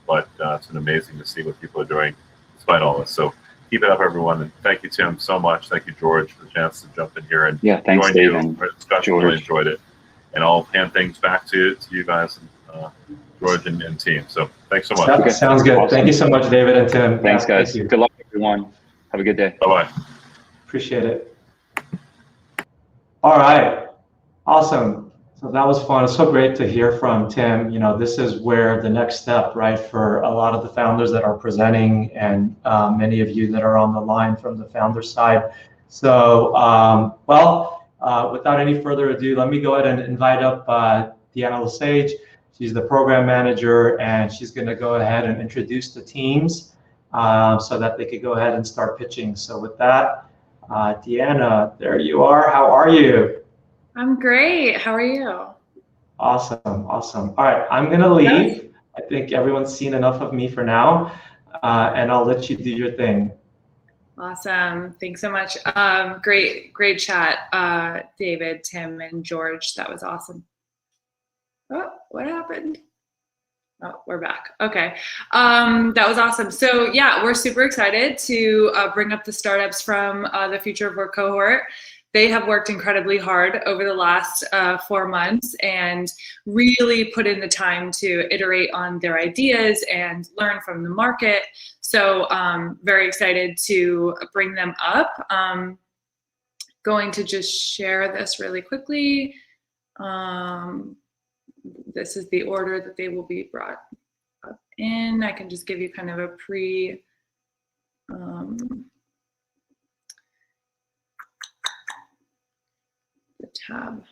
but it's been amazing to see what people are doing despite all this. So keep it up, everyone. And thank you, Tim, so much. Thank you, George, for the chance to jump in here and thanks, join Dave, you and for the discussion. Really enjoyed it. And I'll hand things back to you guys, George and team. So thanks so much. Sounds good. Awesome. Thank you so much, David and Tim. Thanks, guys. Thank you. Good luck, everyone. Have a good day. Bye-bye. Appreciate it. All right. Awesome. So that was fun. It's so great to hear from Tim. This is where the next step, right, for a lot of the founders that are presenting, and many of you that are on the line from the founder side. So, without any further ado, let me go ahead and invite up Deanna Lesage. She's the program manager, and she's going to go ahead and introduce the teams so that they could go ahead and start pitching. So with that, Deanna, there you are. How are you? I'm great. How are you? Awesome. All right, I'm going to leave. I think everyone's seen enough of me for now, and I'll let you do your thing. Awesome. Thanks so much. Great chat, David, Tim, and George. That was awesome. Oh, what happened? Oh, we're back. Okay. That was awesome. So yeah, we're super excited to bring up the startups from the Future of Work cohort. They have worked incredibly hard over the last 4 months and really put in the time to iterate on their ideas and learn from the market. So very excited to bring them up. Going to just share this really quickly. This is the order that they will be brought up in. I can just give you kind of a the tab.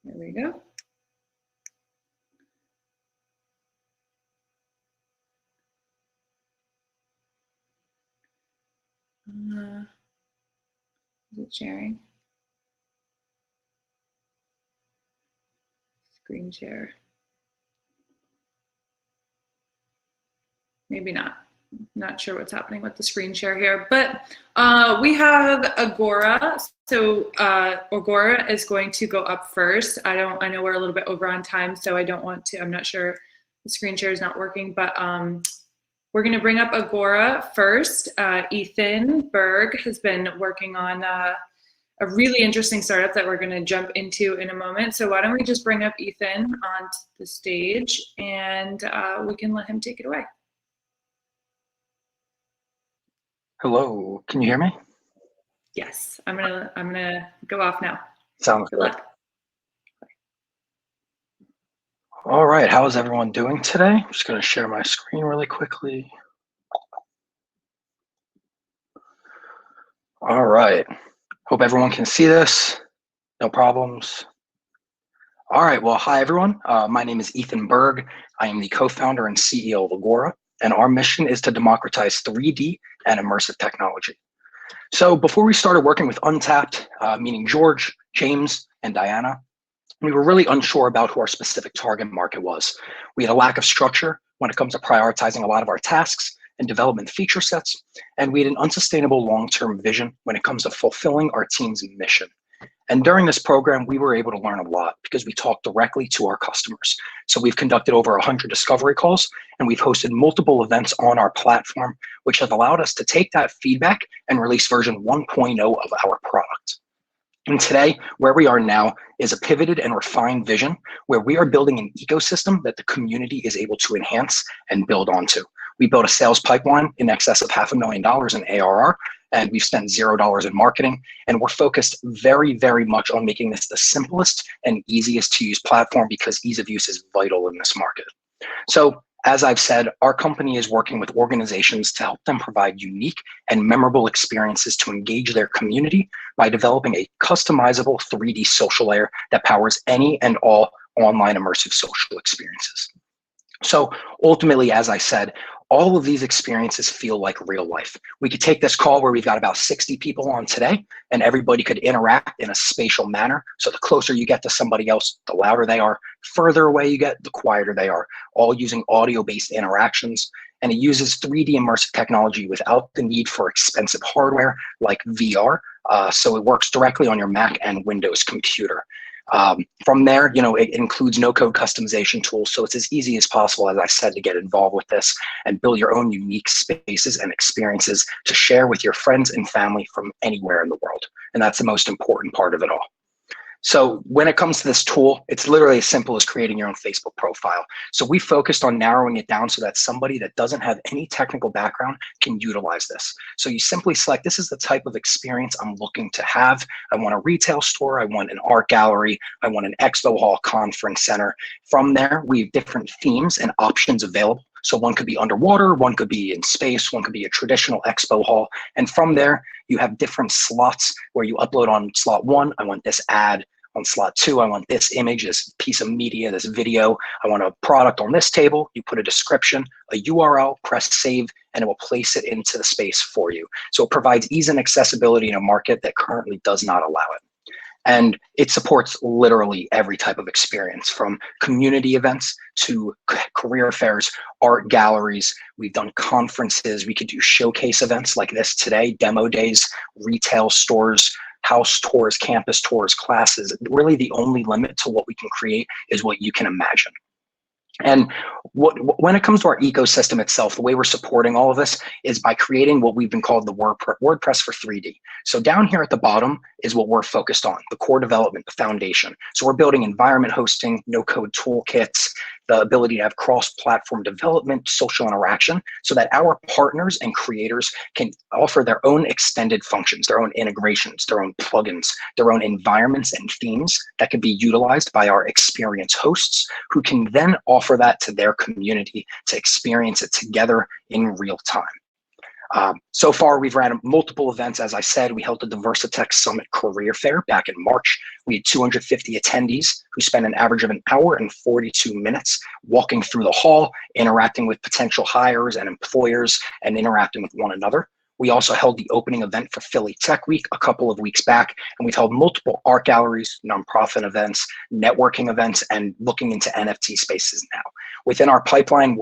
There we go. Is it sharing? Screen share. Maybe not. Not sure what's happening with the screen share here, but we have Agora. So Agora is going to go up first. I know we're a little bit over on time, so I don't want to, I'm not sure the screen share is not working, but we're going to bring up Agora first. Ethan Berg has been working on a really interesting startup that we're going to jump into in a moment. So why don't we just bring up Ethan onto the stage and we can let him take it away. Hello, can you hear me? Yes, I'm gonna go off now. Sounds Good good. luck. All right, how is everyone doing today? I'm just gonna share my screen really quickly. All right, hope everyone can see this. No problems. All right, well, hi everyone. My name is Ethan Berg. I am the co-founder and CEO of Agora, and our mission is to democratize 3D and immersive technology. So before we started working with Untapped, meaning George, James, and Diana, we were really unsure about who our specific target market was. We had a lack of structure when it comes to prioritizing a lot of our tasks and development feature sets, and we had an unsustainable long-term vision when it comes to fulfilling our team's mission. And during this program, we were able to learn a lot because we talked directly to our customers. So we've conducted over 100 discovery calls, and we've hosted multiple events on our platform, which has allowed us to take that feedback and release version 1.0 of our product. And today, where we are now is a pivoted and refined vision where we are building an ecosystem that the community is able to enhance and build onto. We built a sales pipeline in excess of $500,000 in ARR, and we've spent $0 in marketing. And we're focused very, very much on making this the simplest and easiest to use platform because ease of use is vital in this market. So as I've said, our company is working with organizations to help them provide unique and memorable experiences to engage their community by developing a customizable 3D social layer that powers any and all online immersive social experiences. So ultimately, as I said, all of these experiences feel like real life. We could take this call where we've got about 60 people on today, and everybody could interact in a spatial manner. So the closer you get to somebody else, the louder they are. Further away you get, the quieter they are, all using audio-based interactions. And it uses 3D immersive technology without the need for expensive hardware like VR. So it works directly on your Mac and Windows computer. From there, it includes no-code customization tools, so it's as easy as possible, as I said, to get involved with this and build your own unique spaces and experiences to share with your friends and family from anywhere in the world. And that's the most important part of it all. So when it comes to this tool, it's literally as simple as creating your own Facebook profile. So we focused on narrowing it down so that somebody that doesn't have any technical background can utilize this. So you simply select, this is the type of experience I'm looking to have. I want a retail store, I want an art gallery, I want an expo hall, conference center. From there, we have different themes and options available. So one could be underwater, one could be in space, one could be a traditional expo hall. And from there, you have different slots where you upload on slot 1, I want this ad. On slot 2, I want this image, this piece of media, this video. I want a product on this table. You put a description, a URL, press save, and it will place it into the space for you. So it provides ease and accessibility in a market that currently does not allow it. And it supports literally every type of experience, from community events to career fairs, art galleries. We've done conferences. We could do showcase events like this today, demo days, retail stores, house tours, campus tours, classes. Really the only limit to what we can create is what you can imagine. And when it comes to our ecosystem itself, the way we're supporting all of this is by creating what we've been called the WordPress for 3D. So down here at the bottom is what we're focused on, the core development, the foundation. So we're building environment hosting, no-code toolkits, the ability to have cross-platform development, social interaction, so that our partners and creators can offer their own extended functions, their own integrations, their own plugins, their own environments and themes that can be utilized by our experienced hosts, who can then offer that to their community to experience it together in real time. So far, we've ran multiple events. As I said, we held the Diversitech Summit Career Fair back in March. We had 250 attendees who spent an average of an hour and 42 minutes walking through the hall, interacting with potential hires and employers, and interacting with one another. We also held the opening event for Philly Tech Week a couple of weeks back, and we've held multiple art galleries, nonprofit events, networking events, and looking into NFT spaces now. Within our pipeline,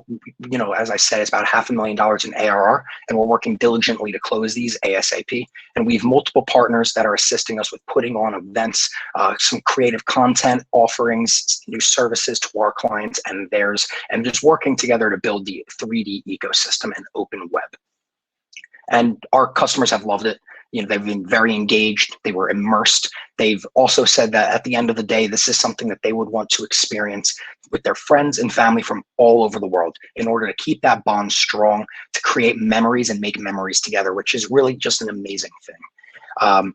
as I said, it's about $500,000 in ARR, and we're working diligently to close these ASAP. And we have multiple partners that are assisting us with putting on events, some creative content offerings, new services to our clients and theirs, and just working together to build the 3D ecosystem and open web. And our customers have loved it. They've been very engaged. They were immersed. They've also said that at the end of the day, this is something that they would want to experience with their friends and family from all over the world in order to keep that bond strong, to create memories and make memories together, which is really just an amazing thing.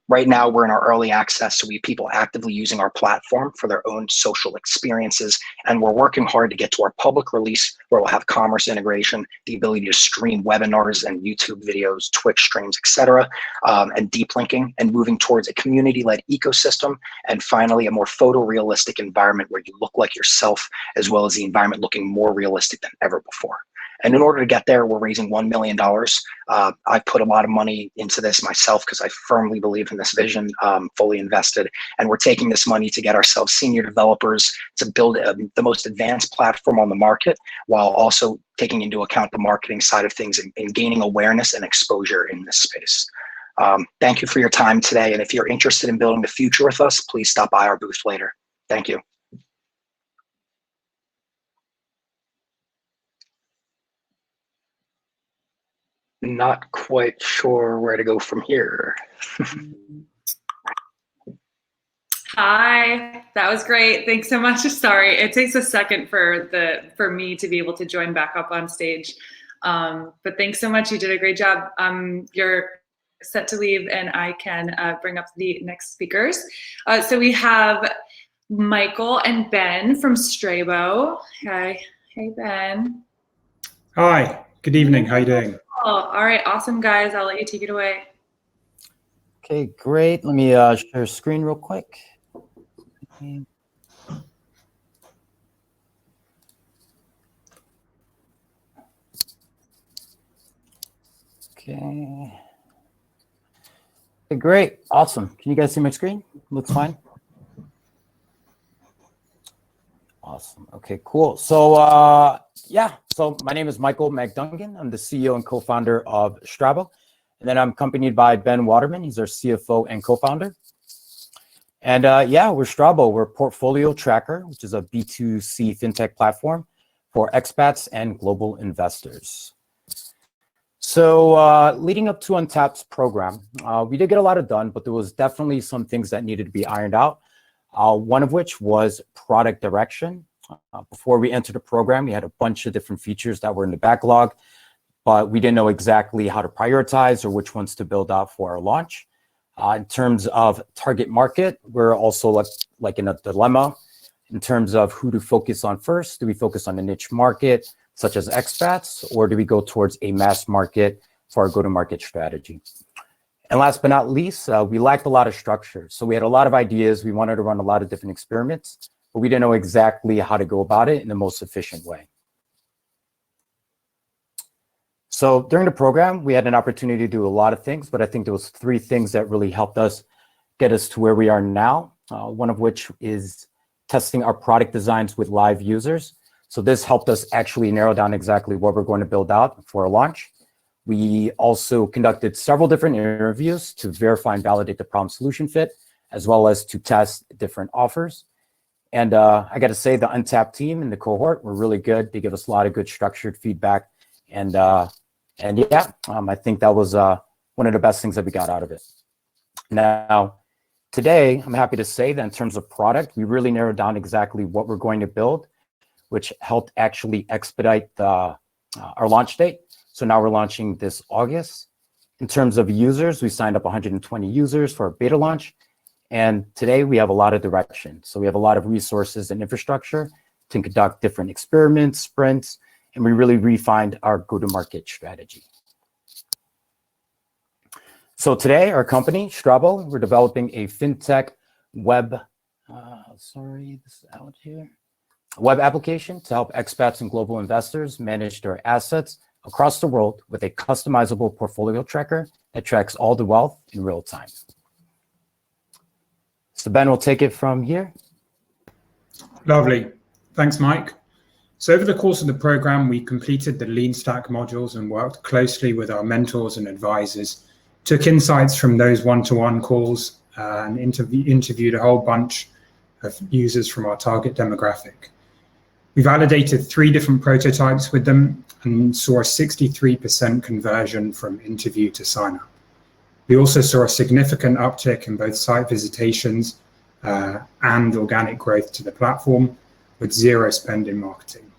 Right now, we're in our early access, so we have people actively using our platform for their own social experiences, and we're working hard to get to our public release where we'll have commerce integration, the ability to stream webinars and YouTube videos, Twitch streams, etc., and deep linking, and moving towards a community-led ecosystem, and finally, a more photorealistic environment where you look like yourself, as well as the environment looking more realistic than ever before. And in order to get there, we're raising $1 million. I've put a lot of money into this myself because I firmly believe in this vision, fully invested. And we're taking this money to get ourselves senior developers to build the most advanced platform on the market, while also taking into account the marketing side of things and gaining awareness and exposure in this space. Thank you for your time today. And if you're interested in building the future with us, please stop by our booth later. Thank you. Not quite sure where to go from here. Hi, that was great. Thanks so much. Sorry, it takes a second for me to be able to join back up on stage. But thanks so much. You did a great job. You're set to leave, and I can bring up the next speakers. So we have Michael and Ben from Strabo. Hi, hey Ben. Hi. Good evening. How you doing? Oh, all right, awesome guys. I'll let you take it away. Okay, great. Let me share screen real quick. Okay. Okay, great. Awesome. Can you guys see my screen? Looks fine. Awesome. Okay, cool. So so my name is Michael McDungan. I'm the CEO and co-founder of Strabo. And then I'm accompanied by Ben Waterman. He's our CFO and co-founder. And we're Strabo. We're a portfolio tracker, which is a B2C fintech platform for expats and global investors. So leading up to Untapped's program, we did get a lot of done, but there was definitely some things that needed to be ironed out. One of which was product direction. Before we entered the program, we had a bunch of different features that were in the backlog, but we didn't know exactly how to prioritize or which ones to build out for our launch. In terms of target market, we're also like in a dilemma in terms of who to focus on first. Do we focus on a niche market, such as expats, or do we go towards a mass market for our go-to-market strategy? And last but not least, we lacked a lot of structure. So we had a lot of ideas. We wanted to run a lot of different experiments, but we didn't know exactly how to go about it in the most efficient way. So during the program, we had an opportunity to do a lot of things, but I think there was 3 things that really helped us get us to where we are now. One of which is testing our product designs with live users. So this helped us actually narrow down exactly what we're going to build out for a launch. We also conducted several different interviews to verify and validate the problem solution fit, as well as to test different offers. And I got to say, the Untapped team and the cohort were really good. They give us a lot of good structured feedback. And yeah, I think that was one of the best things that we got out of it. Now, today, I'm happy to say that in terms of product, we really narrowed down exactly what we're going to build, which helped actually expedite our launch date. So now we're launching this August. In terms of users, we signed up 120 users for our beta launch. And today we have a lot of direction. So we have a lot of resources and infrastructure to conduct different experiments, sprints, and we really refined our go-to-market strategy. So today, our company, Strabo, we're developing a fintech web, web application to help expats and global investors manage their assets across the world with a customizable portfolio tracker that tracks all the wealth in real time. So Ben will take it from here. Lovely. Thanks, Mike. So over the course of the program, we completed the Lean Stack modules and worked closely with our mentors and advisors, took insights from those one-to-one calls and interviewed a whole bunch of users from our target demographic. We validated 3 different prototypes with them and saw a 63% conversion from interview to sign up. We also saw a significant uptick in both site visitations and organic growth to the platform with 0 spend in marketing.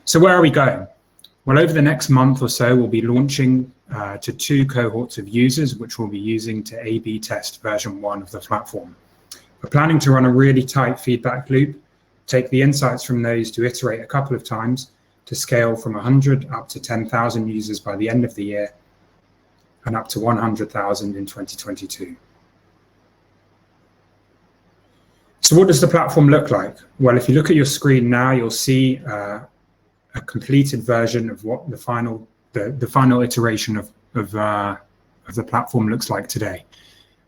So where are we going? Well, over the next month or so, we'll be launching to 2 cohorts of users, which we'll be using to A/B test version 1 of the platform. We're planning to run a really tight feedback loop, take the insights from those to iterate a couple of times to scale from 100 up to 10,000 users by the end of the year and up to 100,000 in 2022. So what does the platform look like? Well, if you look at your screen now, you'll see a completed version of what the final iteration of the platform looks like today.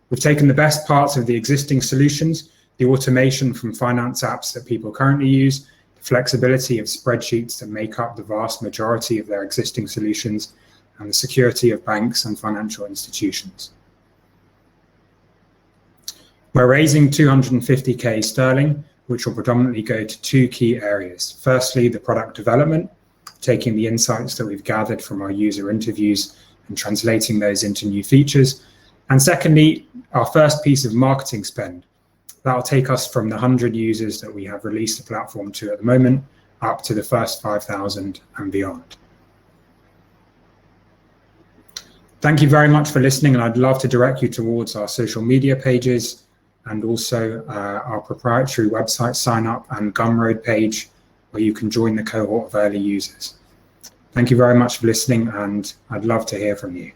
We've taken the best parts of the existing solutions, the automation from finance apps that people currently use, the flexibility of spreadsheets that make up the vast majority of their existing solutions, and the security of banks and financial institutions. We're raising 250k sterling, which will predominantly go to 2 key areas. Firstly, the product development, taking the insights that we've gathered from our user interviews and translating those into new features. And secondly, our first piece of marketing spend. That'll take us from the 100 users that we have released the platform to at the moment up to the first 5,000 and beyond. Thank you very much for listening, and I'd love to direct you towards our social media pages and also our proprietary website sign up and Gumroad page where you can join the cohort of early users. Thank you very much for listening, and I'd love to hear from you.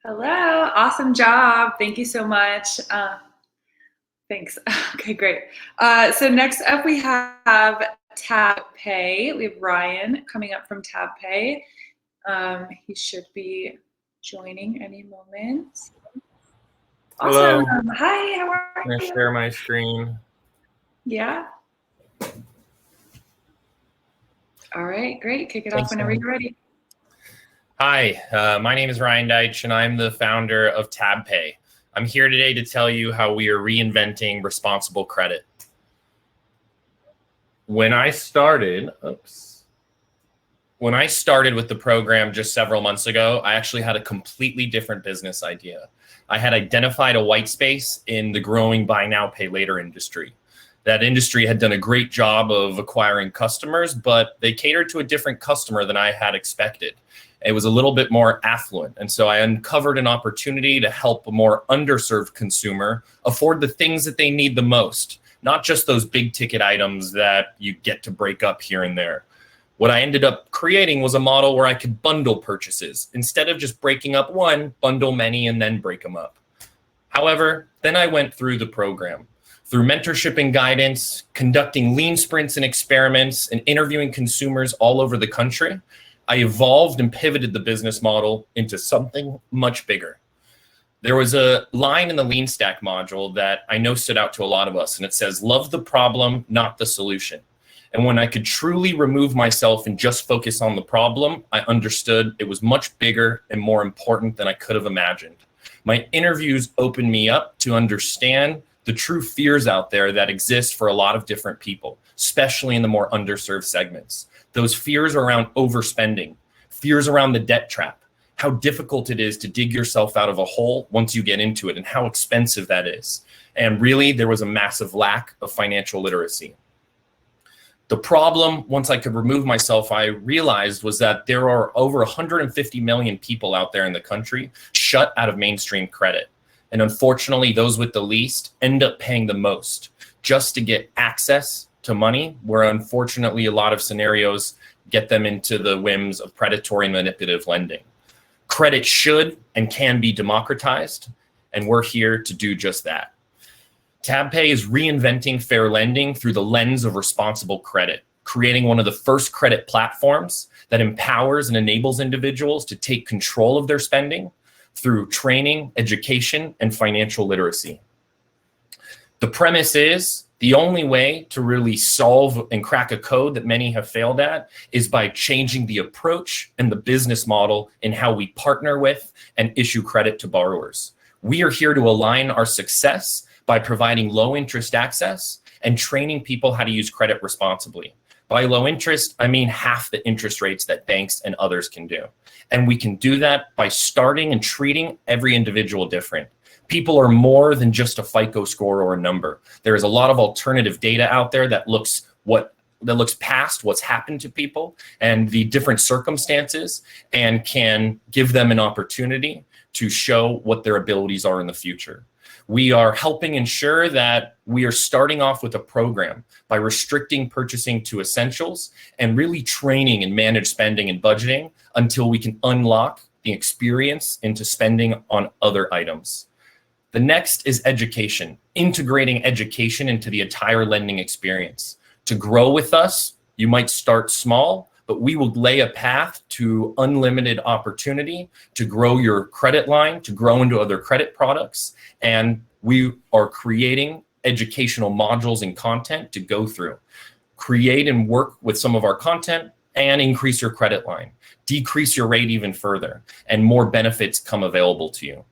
Hello, awesome job. Thank you so much. Thanks. Okay, great. So next up we have TabPay. We have Ryan coming up from TabPay. He should be joining any moment. Awesome. Hello. Hi, how are Can I you? share my screen? Yeah. All right, great. Kick it Thanks, off whenever Sam. you're ready. Hi, my name is Ryan Deitch, and I'm the founder of TabPay. I'm here today to tell you how we are reinventing responsible credit. When I started with the program just several months ago, I actually had a completely different business idea. I had identified a white space in the growing buy now, pay later industry. That industry had done a great job of acquiring customers, but they catered to a different customer than I had expected. It was a little bit more affluent. And so I uncovered an opportunity to help a more underserved consumer afford the things that they need the most, not just those big ticket items that you get to break up here and there. What I ended up creating was a model where I could bundle purchases. Instead of just breaking up one, bundle many and then break them up. However, then I went through the program. Through mentorship and guidance, conducting lean sprints and experiments, and interviewing consumers all over the country, I evolved and pivoted the business model into something much bigger. There was a line in the Lean Stack module that I know stood out to a lot of us, and it says, love the problem, not the solution. And when I could truly remove myself and just focus on the problem, I understood it was much bigger and more important than I could have imagined. My interviews opened me up to understand the true fears out there that exist for a lot of different people, especially in the more underserved segments. Those fears around overspending, fears around the debt trap, how difficult it is to dig yourself out of a hole once you get into it, and how expensive that is. And really, there was a massive lack of financial literacy. The problem, once I could remove myself, I realized was that there are over 150 million people out there in the country shut out of mainstream credit. And unfortunately, those with the least end up paying the most just to get access to money, where unfortunately a lot of scenarios get them into the whims of predatory and manipulative lending. Credit should and can be democratized, and we're here to do just that. TabPay is reinventing fair lending through the lens of responsible credit, creating one of the first credit platforms that empowers and enables individuals to take control of their spending through training, education, and financial literacy. The premise is the only way to really solve and crack a code that many have failed at is by changing the approach and the business model in how we partner with and issue credit to borrowers. We are here to align our success by providing low interest access and training people how to use credit responsibly. By low interest, I mean half the interest rates that banks and others can do. And we can do that by starting and treating every individual different. People are more than just a FICO score or a number. There is a lot of alternative data out there that looks past what's happened to people and the different circumstances and can give them an opportunity to show what their abilities are in the future. We are helping ensure that we are starting off with a program by restricting purchasing to essentials and really training and manage spending and budgeting until we can unlock the experience into spending on other items. The next is education, integrating education into the entire lending experience. To grow with us, you might start small, but we will lay a path to unlimited opportunity to grow your credit line, to grow into other credit products. And we are creating educational modules and content to go through. Create and work with some of our content and increase your credit line. Decrease your rate even further, and more benefits come available to you.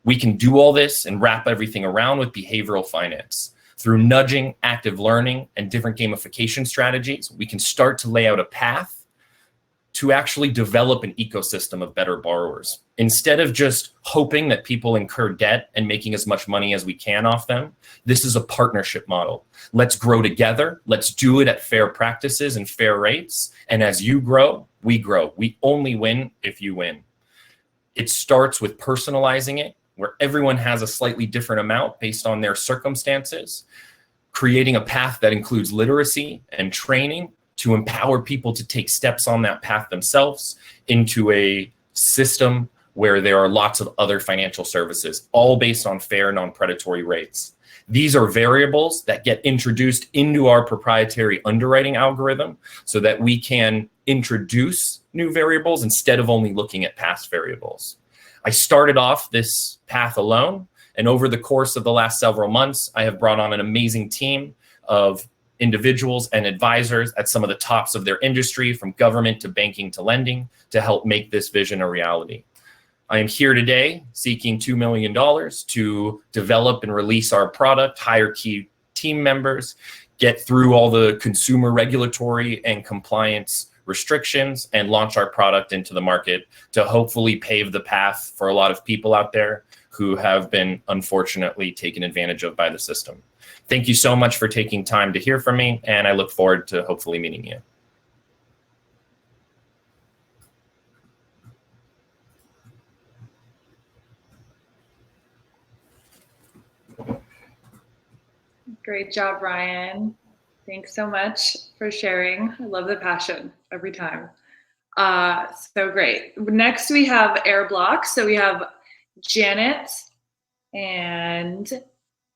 We can do all this and wrap everything around with behavioral finance. Through nudging, active learning, and different gamification strategies, we can start to lay out a path to actually develop an ecosystem of better borrowers. Instead of just hoping that people incur debt and making as much money as we can off them, this is a partnership model. Let's grow together. Let's do it at fair practices and fair rates. And as you grow, we grow. We only win if you win. It starts with personalizing it, where everyone has a slightly different amount based on their circumstances, creating a path that includes literacy and training to empower people to take steps on that path themselves into a system where there are lots of other financial services, all based on fair, non-predatory rates. These are variables that get introduced into our proprietary underwriting algorithm so that we can introduce new variables instead of only looking at past variables. I started off this path alone, and over the course of the last several months, I have brought on an amazing team of individuals and advisors at some of the tops of their industry, from government to banking to lending, to help make this vision a reality. I am here today seeking $2 million to develop and release our product, hire key team members, get through all the consumer regulatory and compliance restrictions, and launch our product into the market to hopefully pave the path for a lot of people out there who have been unfortunately taken advantage of by the system. Thank you so much for taking time to hear from me, and I look forward to hopefully meeting you. Great job, Ryan. Thanks so much for sharing. I love the passion every time. So great. Next, we have Air Block. So we have Janet and,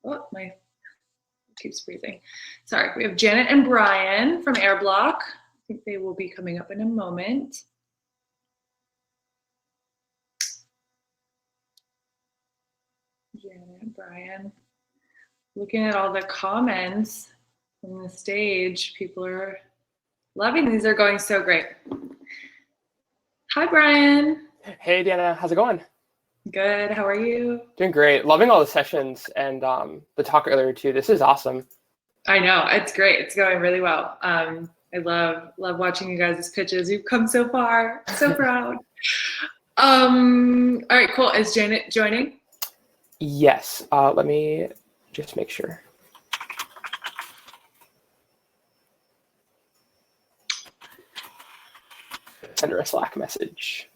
oh, my keeps breathing. Sorry, we have Janet and Brian from Air Block. I think they will be coming up in a moment. Janet, Brian. Looking at all the comments from the stage, people are loving these. Are going so great. Hi, Brian. Hey, Deanna. How's it going? Good. How are you? Doing great. Loving all the sessions and the talk earlier too. This is awesome. I know. It's great. It's going really well. I love watching you guys' pitches. You've come so far. So proud. All right, cool. Is Janet joining? Yes. Let me just make sure. Send her a Slack message.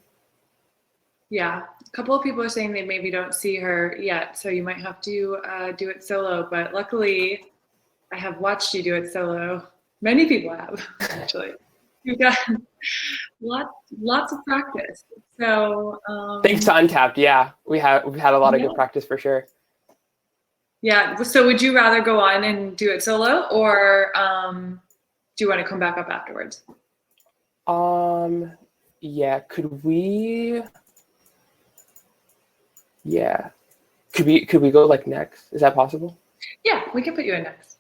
Yeah, a couple of people are saying they maybe don't see her yet, so you might have to do it solo. But luckily, I have watched you do it solo. Many people have, actually. You've got lots of practice. So thanks to Untapped, yeah, we've had a lot of good practice for sure. Yeah. So would you rather go on and do it solo, or do you want to come back up afterwards? Yeah. Could we? Yeah. Could we go like next? Is that possible? Yeah, we can put you in next.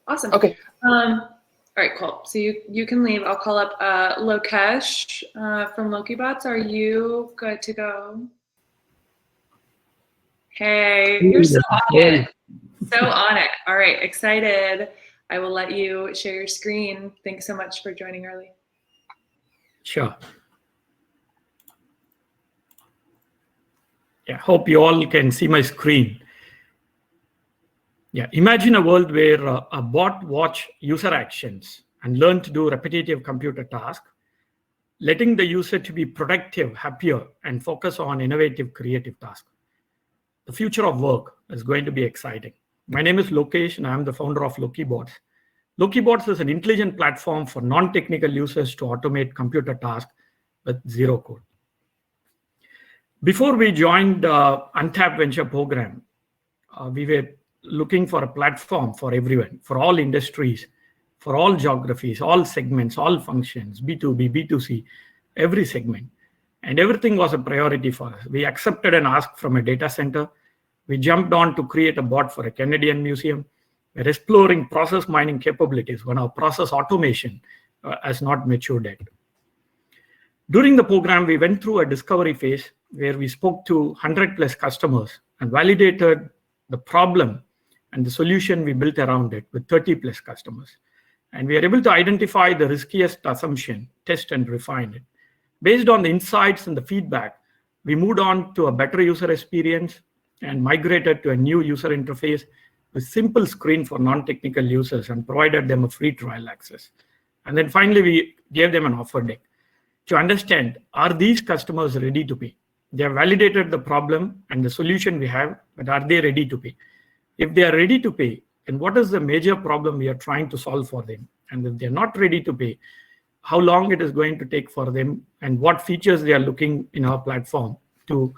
Awesome. Okay. All right, cool. So you can leave. I'll call up Lokesh from LokiBots. Are you good to go? Hey, you're so on it. So on it. All right, excited. I will let you share your screen. Thanks so much for joining early. Sure. Yeah, hope you all can see my screen. Yeah, imagine a world where a bot watch user actions and learn to do repetitive computer tasks, letting the user to be productive, happier, and focus on innovative, creative tasks. The future of work is going to be exciting. My name is Lokesh, and I'm the founder of LokiBots. LokiBots is an intelligent platform for non-technical users to automate computer tasks with zero code. Before we joined the Untapped Venture program, we were looking for a platform for everyone, for all industries, for all geographies, all segments, all functions, B2B, B2C, every segment. And everything was a priority for us. We accepted an ask from a data center. We jumped on to create a bot for a Canadian museum. We're exploring process mining capabilities when our process automation has not matured yet. During the program, we went through a discovery phase where we spoke to 100+ customers and validated the problem and the solution we built around it with 30+ customers. And we are able to identify the riskiest assumption, test and refine it. Based on the insights and the feedback, we moved on to a better user experience and migrated to a new user interface with simple screen for non-technical users and provided them a free trial access. And then finally, we gave them an offer deck to understand, are these customers ready to pay? They have validated the problem and the solution we have, but are they ready to pay? If they are ready to pay, then what is the major problem we are trying to solve for them? And if they're not ready to pay, how long it is going to take for them and what features they are looking in our platform to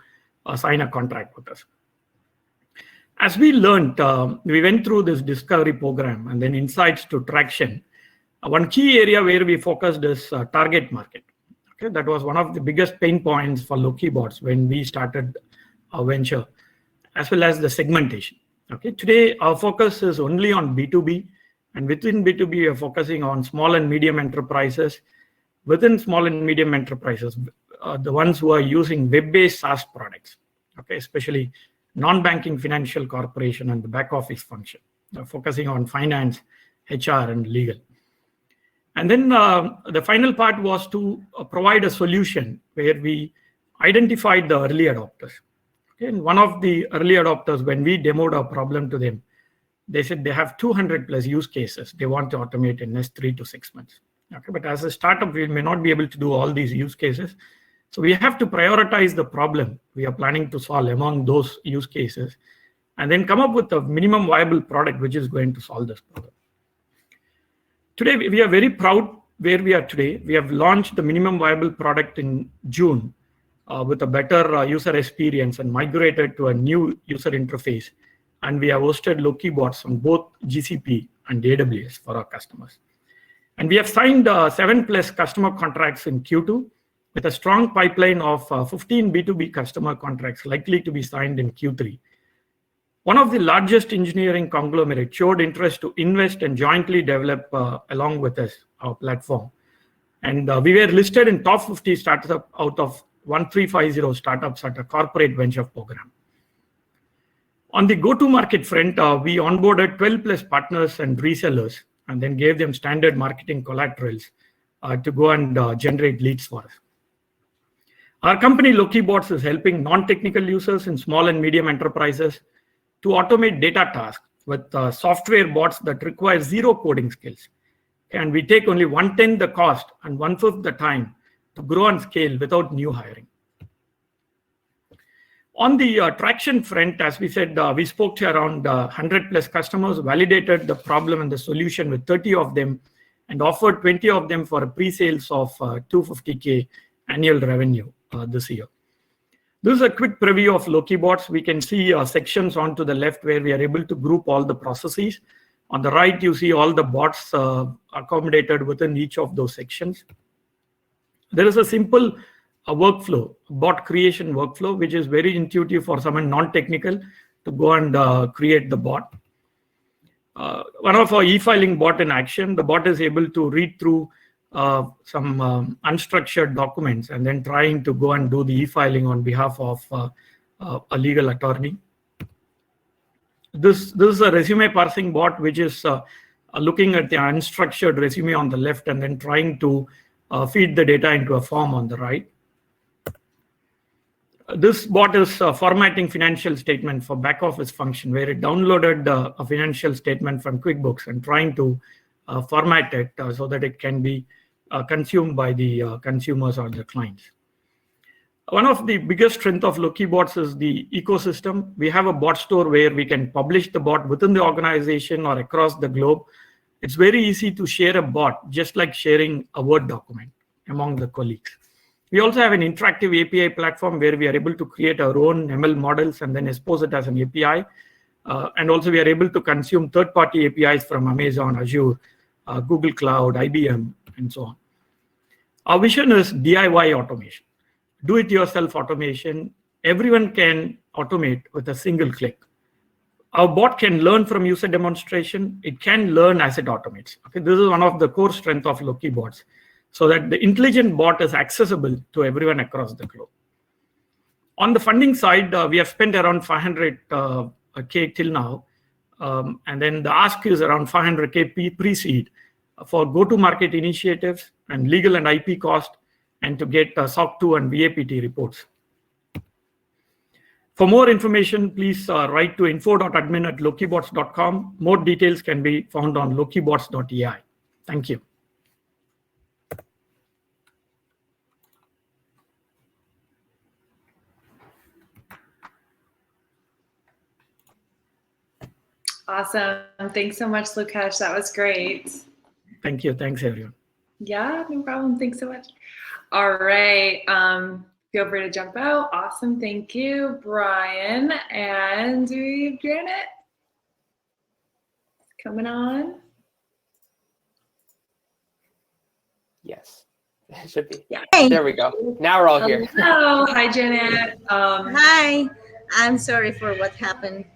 sign a contract with us. As we learned, we went through this discovery program and then insights to traction. One key area where we focused is target market. Okay, that was one of the biggest pain points for LokiBots when we started our venture, as well as the segmentation. Okay, today our focus is only on B2B, and within B2B we are focusing on small and medium enterprises. Within small and medium enterprises, the ones who are using web-based SaaS products, okay, especially non-banking financial corporation and the back office function, focusing on finance, HR, and legal. And then the final part was to provide a solution where we identified the early adopters. Okay, and one of the early adopters, when we demoed our problem to them, they said they have 200+ use cases they want to automate in the next 3 to 6 months. Okay, but as a startup, we may not be able to do all these use cases. So we have to prioritize the problem we are planning to solve among those use cases, and then come up with a minimum viable product which is going to solve this problem. Today, we are very proud where we are today. We have launched the minimum viable product in June with a better user experience and migrated to a new user interface. And we have hosted LokiBots on both GCP and AWS for our customers. And we have signed 7+ customer contracts in Q2 with a strong pipeline of 15 B2B customer contracts likely to be signed in Q3. One of the largest engineering conglomerates showed interest to invest and jointly develop along with us our platform. And we were listed in top 50 startups out of 1350 startups at a corporate venture program. On the go-to-market front, we onboarded 12 plus partners and resellers, and then gave them standard marketing collaterals to go and generate leads for us. Our company, LokiBots, is helping non-technical users in small and medium enterprises to automate data tasks with software bots that require zero coding skills. And we take only 1/10 the cost and 1/5 the time to grow and scale without new hiring. On the traction front, as we said, we spoke to around 100 plus customers, validated the problem and the solution with 30 of them, and offered 20 of them for a pre-sales of $250K annual revenue this year. This is a quick preview of LokiBots. We can see sections onto the left where we are able to group all the processes. On the right, you see all the bots accommodated within each of those sections. There is a simple workflow, bot creation workflow, which is very intuitive for someone non-technical to go and create the bot. One of our e-filing bot in action, the bot is able to read through some unstructured documents and then trying to go and do the e-filing on behalf of a legal attorney. This is a resume parsing bot, which is looking at the unstructured resume on the left and then trying to feed the data into a form on the right. This bot is formatting financial statement for back office function, where it downloaded a financial statement from QuickBooks and trying to format it so that it can be consumed by the consumers or the clients. One of the biggest strengths of LokiBots is the ecosystem. We have a bot store where we can publish the bot within the organization or across the globe. It's very easy to share a bot, just like sharing a Word document among the colleagues. We also have an interactive API platform where we are able to create our own ML models and then expose it as an API. And also we are able to consume third-party APIs from Amazon, Azure, Google Cloud, IBM, and so on. Our vision is DIY automation, do-it-yourself automation. Everyone can automate with a single click. Our bot can learn from user demonstration. It can learn as it automates. Okay, this is one of the core strengths of LokiBots, so that the intelligent bot is accessible to everyone across the globe. On the funding side, we have spent around 500K till now. And then the ask is around 500K pre-seed for go-to-market initiatives and legal and IP cost, and to get SOC 2 and VAPT reports. For more information, please write to info.admin@lokibots.com. More details can be found on lokibots.ai. Thank you. Awesome. Thanks so much, Lukesh. That was great. Thank you. Thanks, everyone. Yeah, no problem. Thanks so much. All right. Feel free to jump out. Awesome. Thank you, Brian. And do we have Janet coming on? Yes, it should be. Yeah. Hey. There we go. Now we're all here. Hello. Hi, Janet. Hi. I'm sorry for what happened.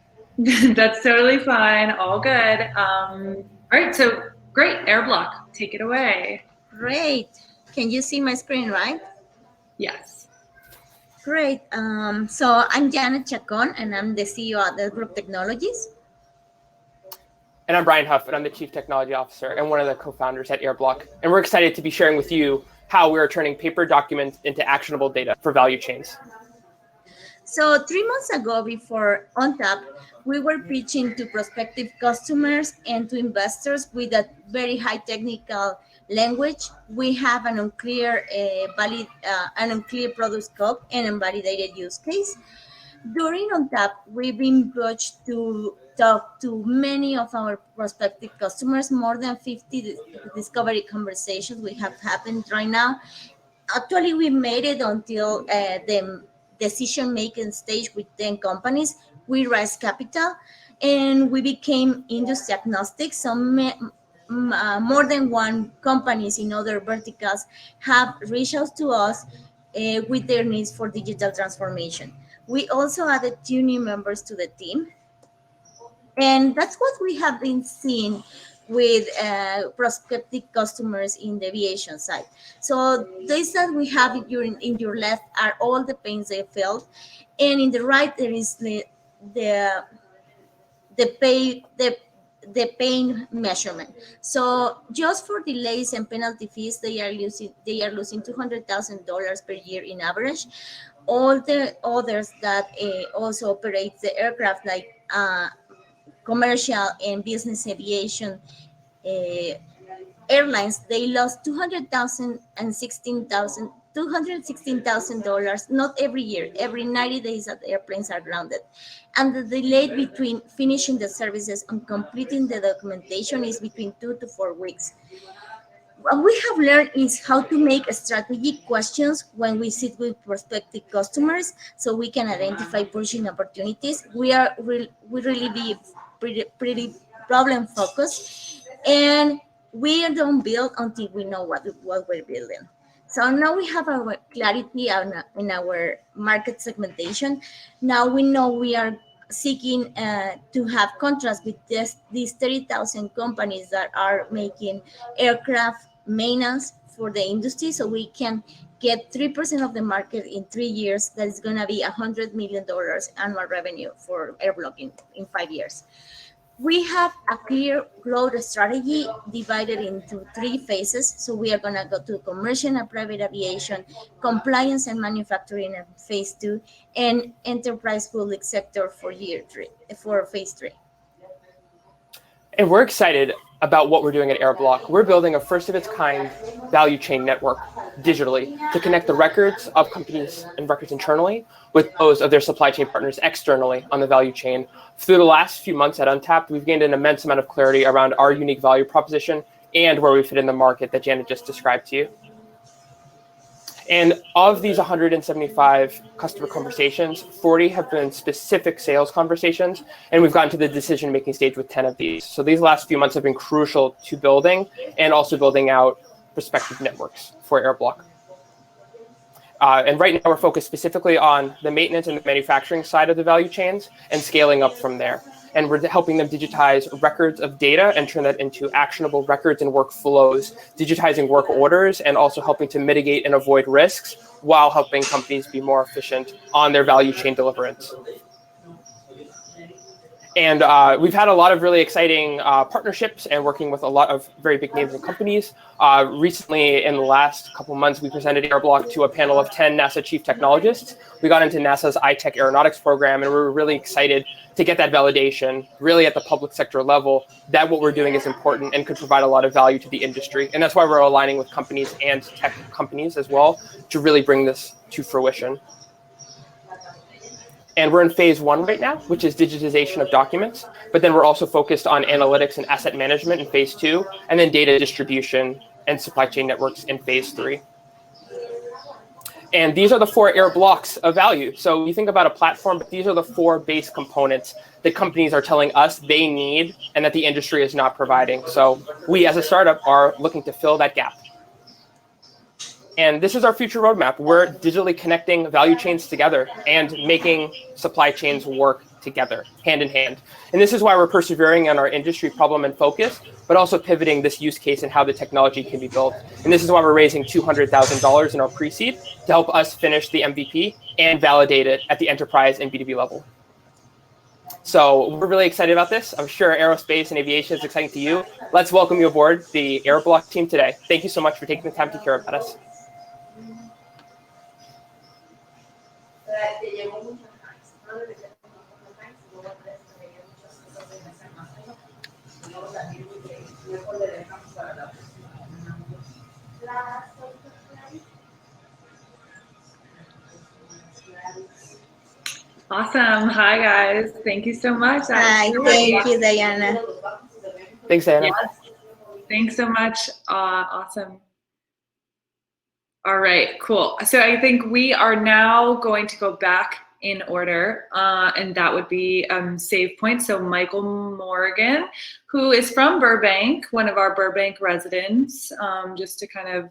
That's totally fine. All good. All right. So great. Airblock. Take it away. Great. Can you see my screen, right? Yes. Great. So I'm Janet Chacon, and I'm the CEO at the Group Technologies. And I'm Brian Huff, and I'm the Chief Technology Officer and one of the co-founders at Airblock. And we're excited to be sharing with you how we are turning paper documents into actionable data for value chains. So 3 months ago, before Untapped, we were pitching to prospective customers and to investors with a very high technical language. We have an unclear product scope and unvalidated use case. During Untapped, we've been approached to talk to many of our prospective customers. More than 50 discovery conversations we have happened right now. Actually, we made it until the decision-making stage with 10 companies. We raised capital and we became industry agnostic. So more than one companies in other verticals have reached out to us with their needs for digital transformation. We also added 2 new members to the team. And that's what we have been seeing with prospective customers in the aviation side. So this that we have in your left are all the pains they felt, and in the right there is the the pain measurement. So just for delays and penalty fees, they are losing $200,000 per year in average. All the others that also operate the aircraft, like commercial and business aviation uh, airlines, they lost $216,000 not every year, every 90 days that the airplanes are grounded. And the delay between finishing the services and completing the documentation is between 2 to 4 weeks. What we have learned is how to make strategic questions when we sit with prospective customers, so we can identify purchasing opportunities. We really be pretty problem focused, and we don't build until we know what we're building. So now we have our clarity in our market segmentation. Now we know we are seeking to have contracts with these 30,000 companies that are making aircraft maintenance for the industry, so we can get 3% of the market in 3 years. That is going to be $100 million annual revenue for Airblock in 5 years. We have a clear growth strategy divided into 3 phases. So we are going to go to commercial and private aviation, compliance and manufacturing in phase 2, and enterprise public sector for phase 3. And we're excited about what we're doing at Airblock. We're building a first of its kind value chain network digitally to connect the records of companies and records internally with those of their supply chain partners externally on the value chain. Through the last few months at Untapped, we've gained an immense amount of clarity around our unique value proposition and where we fit in the market that Janet just described to you. And of these 175 customer conversations, 40 have been specific sales conversations, and we've gotten to the decision-making stage with 10 of these. So these last few months have been crucial to building and also building out prospective networks for Airblock. And right now we're focused specifically on the maintenance and the manufacturing side of the value chains and scaling up from there. And we're helping them digitize records of data and turn that into actionable records and workflows, digitizing work orders, and also helping to mitigate and avoid risks while helping companies be more efficient on their value chain deliverance. And we've had a lot of really exciting partnerships and working with a lot of very big names and companies. Recently, in the last couple of months, we presented Airblock to a panel of 10 NASA chief technologists. We got into NASA's iTech aeronautics program, and we were really excited to get that validation, really at the public sector level, that what we're doing is important and could provide a lot of value to the industry. And that's why we're aligning with companies and tech companies as well to really bring this to fruition. And we're in phase 1 right now, which is digitization of documents. But then we're also focused on analytics and asset management in phase 2, and then data distribution and supply chain networks in phase 3. And these are the 4 air blocks of value. So you think about a platform, but these are the 4 base components that companies are telling us they need and that the industry is not providing. So we as a startup are looking to fill that gap. And this is our future roadmap. We're digitally connecting value chains together and making supply chains work together, hand in hand. And this is why we're persevering on our industry problem and focus, but also pivoting this use case and how the technology can be built. And this is why we're raising $200,000 in our pre-seed to help us finish the MVP and validate it at the enterprise and B2B level. So we're really excited about this. I'm sure aerospace and aviation is exciting to you. Let's welcome you aboard the Airblock team today. Thank you so much for taking the time to hear about us. Awesome. Hi, guys. Thank you so much. Hi, thank you, Diana. Thanks, Diana. Yes. Thanks so much. Awesome. All right, cool. So I think we are now going to go back in order, and that would be save point. So Michael Morgan, who is from Burbank, one of our Burbank residents, just to kind of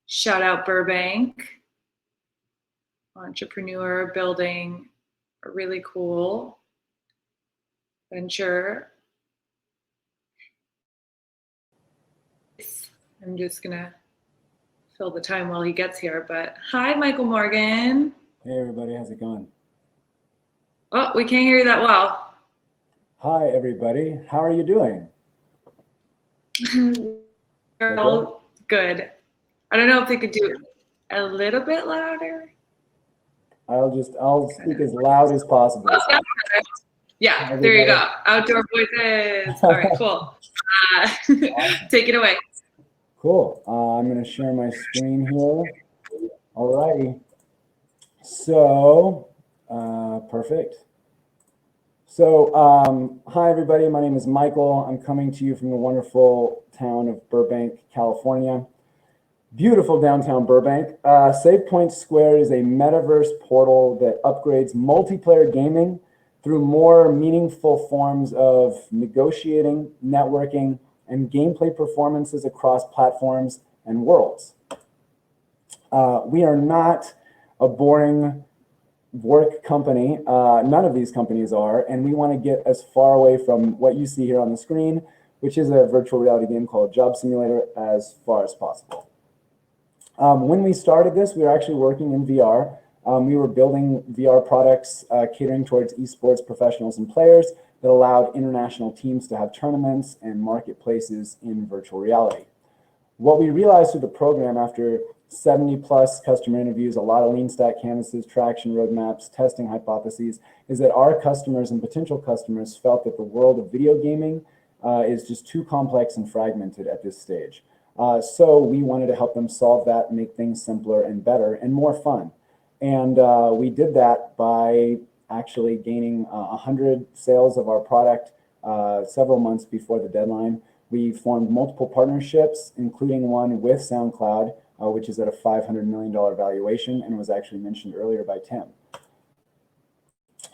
shout out Burbank, entrepreneur building a really cool Venture. I'm just gonna fill the time while he gets here, but hi, Michael Morgan. Hey everybody, how's it going? Oh, we can't hear you that well. Hi everybody, how are you doing? We're all good. I don't know if they could do it a little bit louder. I'll speak as loud as possible. Oh, that's perfect. Yeah, there you go. Outdoor voices. All right, cool. Take it away. Cool. I'm going to share my screen here. Alrighty. So, perfect. So, hi everybody. My name is Michael. I'm coming to you from the wonderful town of Burbank, California. Beautiful downtown Burbank. SavePoint Square is a metaverse portal that upgrades multiplayer gaming through more meaningful forms of negotiating, networking, and gameplay performances across platforms and worlds. We are not a boring work company. None of these companies are, and we want to get as far away from what you see here on the screen, which is a virtual reality game called Job Simulator, as far as possible. When we started this, we were actually working in VR. We were building VR products catering towards esports professionals and players that allowed international teams to have tournaments and marketplaces in virtual reality. What we realized through the program after 70 plus customer interviews, a lot of lean stack canvases, traction roadmaps, testing hypotheses, is that our customers and potential customers felt that the world of video gaming is just too complex and fragmented at this stage. So we wanted to help them solve that, make things simpler and better and more fun. And we did that by actually gaining 100 sales of our product several months before the deadline. We formed multiple partnerships, including one with SoundCloud, which is at a $500 million valuation and was actually mentioned earlier by Tim.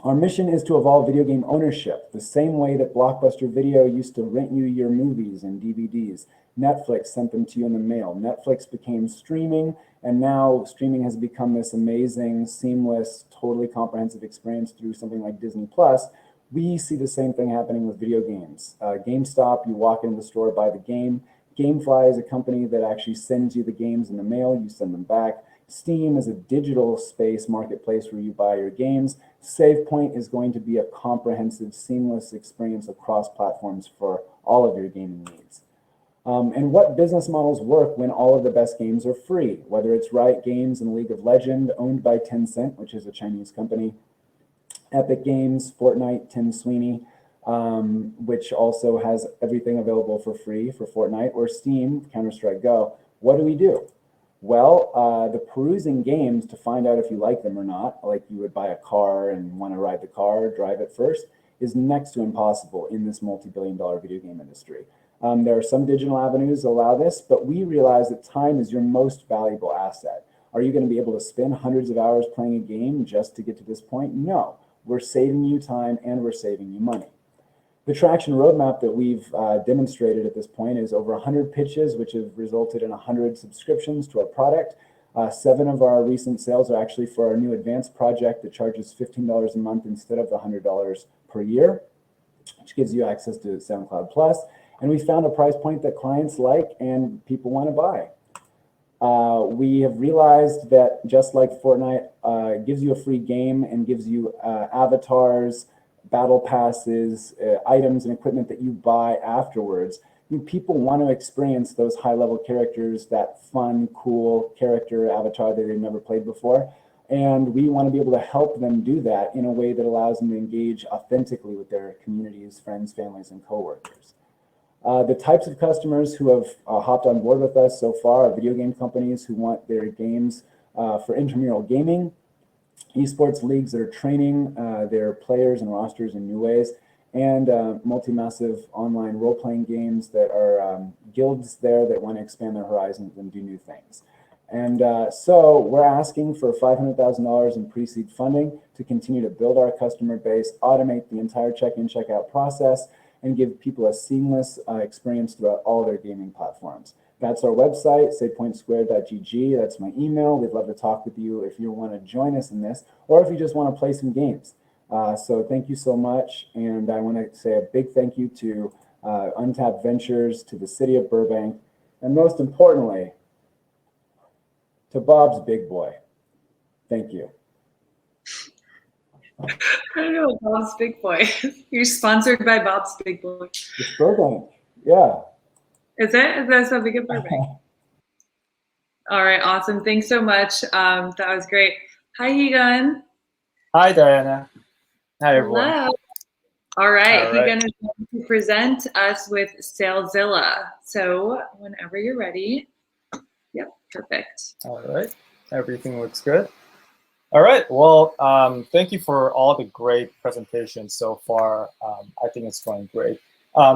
Our mission is to evolve video game ownership, the same way that Blockbuster Video used to rent you your movies and DVDs. Netflix sent them to you in the mail. Netflix became streaming, and now streaming has become this amazing, seamless, totally comprehensive experience through something like Disney Plus. We see the same thing happening with video games. GameStop, you walk into the store, buy the game. GameFly is a company that actually sends you the games in the mail, you send them back. Steam is a digital space marketplace where you buy your games. SavePoint is going to be a comprehensive, seamless experience across platforms for all of your gaming needs. And what business models work when all of the best games are free, whether it's Riot Games and League of Legends, owned by Tencent, which is a Chinese company, Epic Games, Fortnite, Tim Sweeney, which also has everything available for free for Fortnite, or Steam, Counter-Strike Go. What do? Well, the perusing games to find out if you like them or not, like you would buy a car and want to ride the car, drive it first, is next to impossible in this multi-billion-dollar video game industry. There are some digital avenues that allow this, but we realize that time is your most valuable asset. Are you going to be able to spend hundreds of hours playing a game just to get to this point? No. We're saving you time and we're saving you money. The traction roadmap that we've demonstrated at this point is over 100 pitches, which have resulted in 100 subscriptions to our product. 7 of our recent sales are actually for our new advanced project that charges $15 a month instead of the $100 per year, which gives you access to SoundCloud Plus. And we found a price point that clients like and people want to buy. We have realized that just like Fortnite gives you a free game and gives you avatars, battle passes, items and equipment that you buy afterwards, people want to experience those high-level characters, that fun, cool character avatar that they've never played before. And we want to be able to help them do that in a way that allows them to engage authentically with their communities, friends, families, and coworkers. The types of customers who have hopped on board with us so far are video game companies who want their games for intramural gaming, esports leagues that are training their players and rosters in new ways, and multi-massive online role-playing games that are guilds there that want to expand their horizons and do new things. And so we're asking for $500,000 in pre-seed funding to continue to build our customer base, automate the entire check-in, check-out process, and give people a seamless experience throughout all their gaming platforms. That's our website, savepointsquare.gg. That's my email. We'd love to talk with you if you want to join us in this, or if you just want to play some games. So thank you so much. And I want to say a big thank you to Untapped Ventures, to the City of Burbank, and most importantly, to Bob's Big Boy. Thank you. I don't know, Bob's Big Boy. You're sponsored by Bob's Big Boy. It's Burbank, yeah. Is it? Is that so big at Burbank? All right, awesome. Thanks so much. That was great. Hi, Egon. Hi, Diana. Hi, everyone. Hello. All right, All right. Egon is going to present us with Salezilla. So whenever you're ready. Yep, perfect. All right, everything looks good. All right, well, thank you for all the great presentations so far. I think it's going great.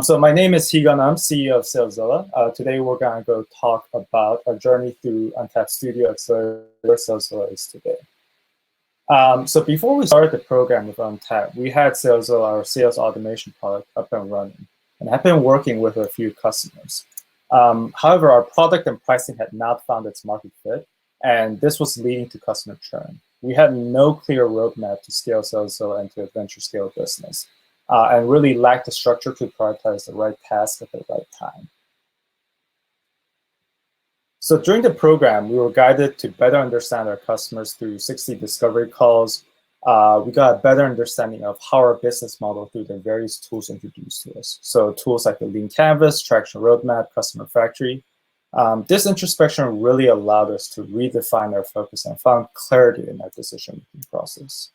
So my name is Higan. I'm CEO of Salezilla. Today we're going to go talk about our journey through Untapped Studio-Accelerator, where Salezilla is today. So before we started the program with Untapped, we had Salezilla, our sales automation product, up and running, and have been working with a few customers. However, our product and pricing had not found its market fit, and this was leading to customer churn. We had no clear roadmap to scale Salezilla into a venture scale business, and really lacked the structure to prioritize the right task at the right time. So during the program, we were guided to better understand our customers through 60 discovery calls. We got a better understanding of how our business model through the various tools introduced to us. So tools like the Lean Canvas, Traction Roadmap, Customer Factory. This introspection really allowed us to redefine our focus and found clarity in our decision-making process.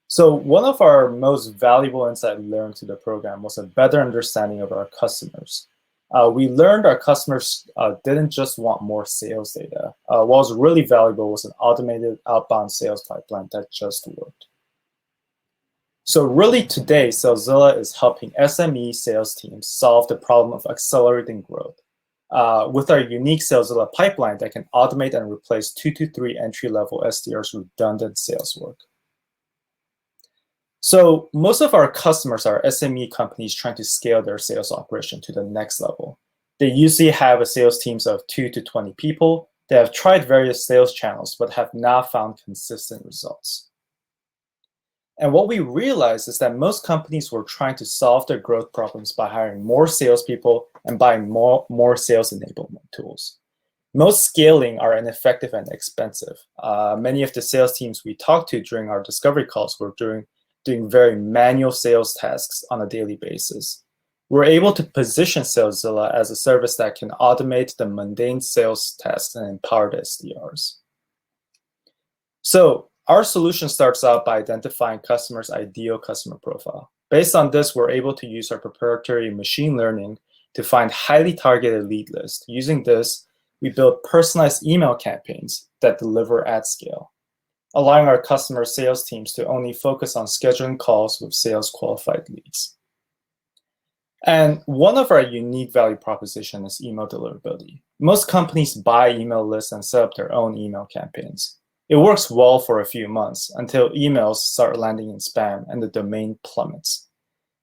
So one of our most valuable insights learned through the program was a better understanding of our customers. We learned our customers didn't just want more sales data. What was really valuable was an automated outbound sales pipeline that just worked. So really today, Salezilla is helping SME sales teams solve the problem of accelerating growth. With our unique Salezilla pipeline that can automate and replace 2 to 3 entry-level SDRs' redundant sales work. So most of our customers are SME companies trying to scale their sales operation to the next level. They usually have a sales teams of 2 to 20 people. They have tried various sales channels, but have not found consistent results. And what we realized is that most companies were trying to solve their growth problems by hiring more salespeople and buying more sales enablement tools. Most scaling are ineffective and expensive. Many of the sales teams we talked to during our discovery calls were doing very manual sales tasks on a daily basis. We're able to position Salezilla as a service that can automate the mundane sales tasks and empower the SDRs. So our solution starts out by identifying customers' ideal customer profile. Based on this, we're able to use our proprietary machine learning to find highly targeted lead lists. Using this, we build personalized email campaigns that deliver at scale, allowing our customer sales teams to only focus on scheduling calls with sales qualified leads. And one of our unique value proposition is email deliverability. Most companies buy email lists and set up their own email campaigns. It works well for a few months until emails start landing in spam and the domain plummets.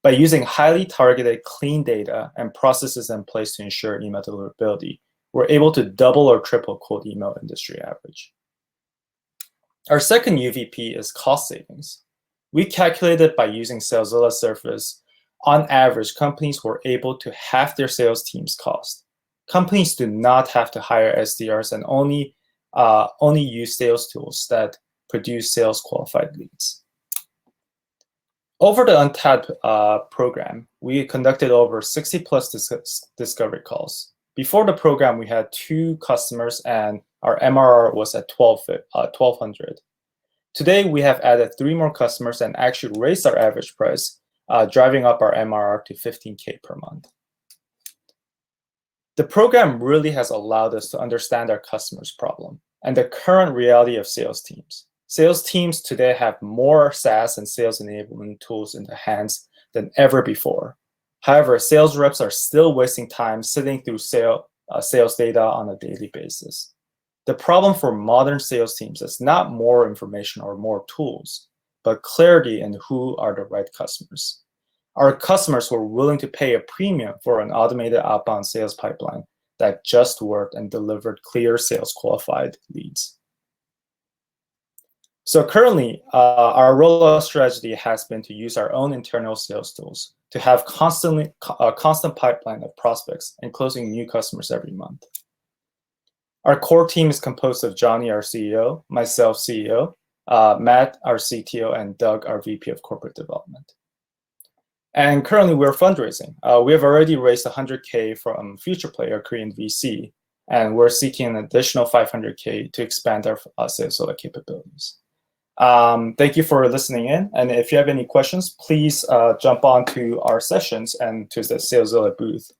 By using highly targeted, clean data and processes in place to ensure email deliverability, we're able to double or triple cold email industry average. Our second UVP is cost savings. We calculated by using Salezilla service, on average, companies were able to halve their sales team's cost. Companies do not have to hire SDRs and only use sales tools that produce sales qualified leads. Over the Untapped program, we conducted over 60 plus discovery calls. Before the program, we had 2 customers and our MRR was at 1,200. Today, we have added 3 more customers and actually raised our average price, driving up our MRR to 15K per month. The program really has allowed us to understand our customers' problem and the current reality of sales teams. Sales teams today have more SaaS and sales enablement tools in their hands than ever before. However, sales reps are still wasting time sitting through sales data on a daily basis. The problem for modern sales teams is not more information or more tools, but clarity in who are the right customers. Our customers were willing to pay a premium for an automated outbound sales pipeline that just worked and delivered clear sales qualified leads. So currently, our rollout strategy has been to use our own internal sales tools to have a constant pipeline of prospects and closing new customers every month. Our core team is composed of Johnny, our CEO, myself, CEO, Matt, our CTO, and Doug, our VP of Corporate Development. And currently, we're fundraising. We have already raised $100K from Future Player, Korean VC, and we're seeking an additional $500K to expand our sales capabilities. Thank you for listening in. And if you have any questions, please jump onto our sessions and to the SalesZilla booth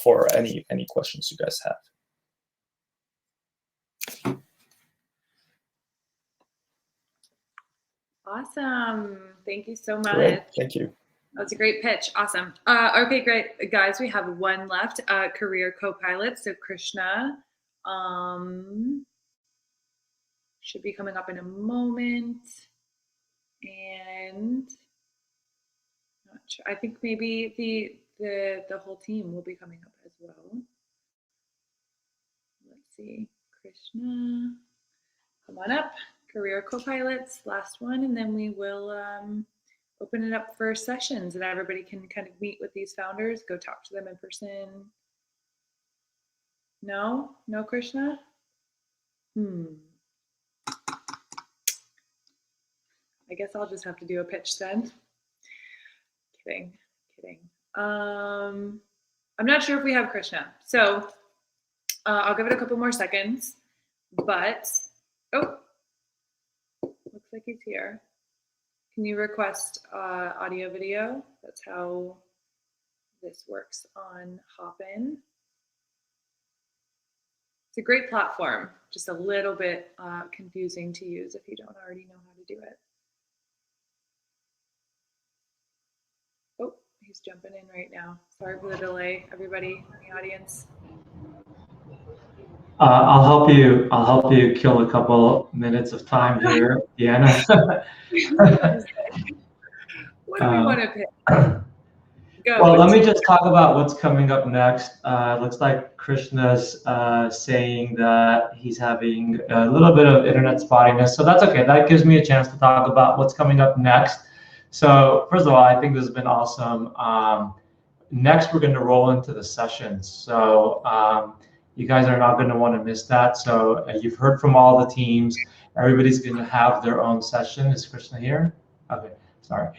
for any questions you guys have. Awesome. Thank you so much. Great. Thank you. That was a great pitch. Awesome. Okay, great. Guys, we have one left, career co-pilot. So Krishna should be coming up in a moment. And not sure. I think maybe the whole team will be coming up as well. Let's see. Krishna, come on up. Career co-pilots, last one, and then we will open it up for sessions and everybody can kind of meet with these founders, go talk to them in person. No, Krishna? I guess I'll just have to do a pitch then. Kidding. I'm not sure if we have Krishna. So I'll give it a couple more seconds, but, oh, looks like he's here. Can you request audio video? That's how this works on Hopin. It's a great platform, just a little bit confusing to use if you don't already know how to do it. Oh, he's jumping in right now. Sorry for the delay, everybody in the audience. I'll help you kill a couple minutes of time here, Deanna. What do we want to pick? Go. Well, let me just talk about what's coming up next. Looks like Krishna's saying that he's having a little bit of internet spottiness, so that's okay. That gives me a chance to talk about what's coming up next. So first of all, I think this has been awesome. Next, we're going to roll into the sessions. So you guys are not going to want to miss that. So you've heard from all the teams. Everybody's going to have their own session. Is Krishna here? Okay, sorry.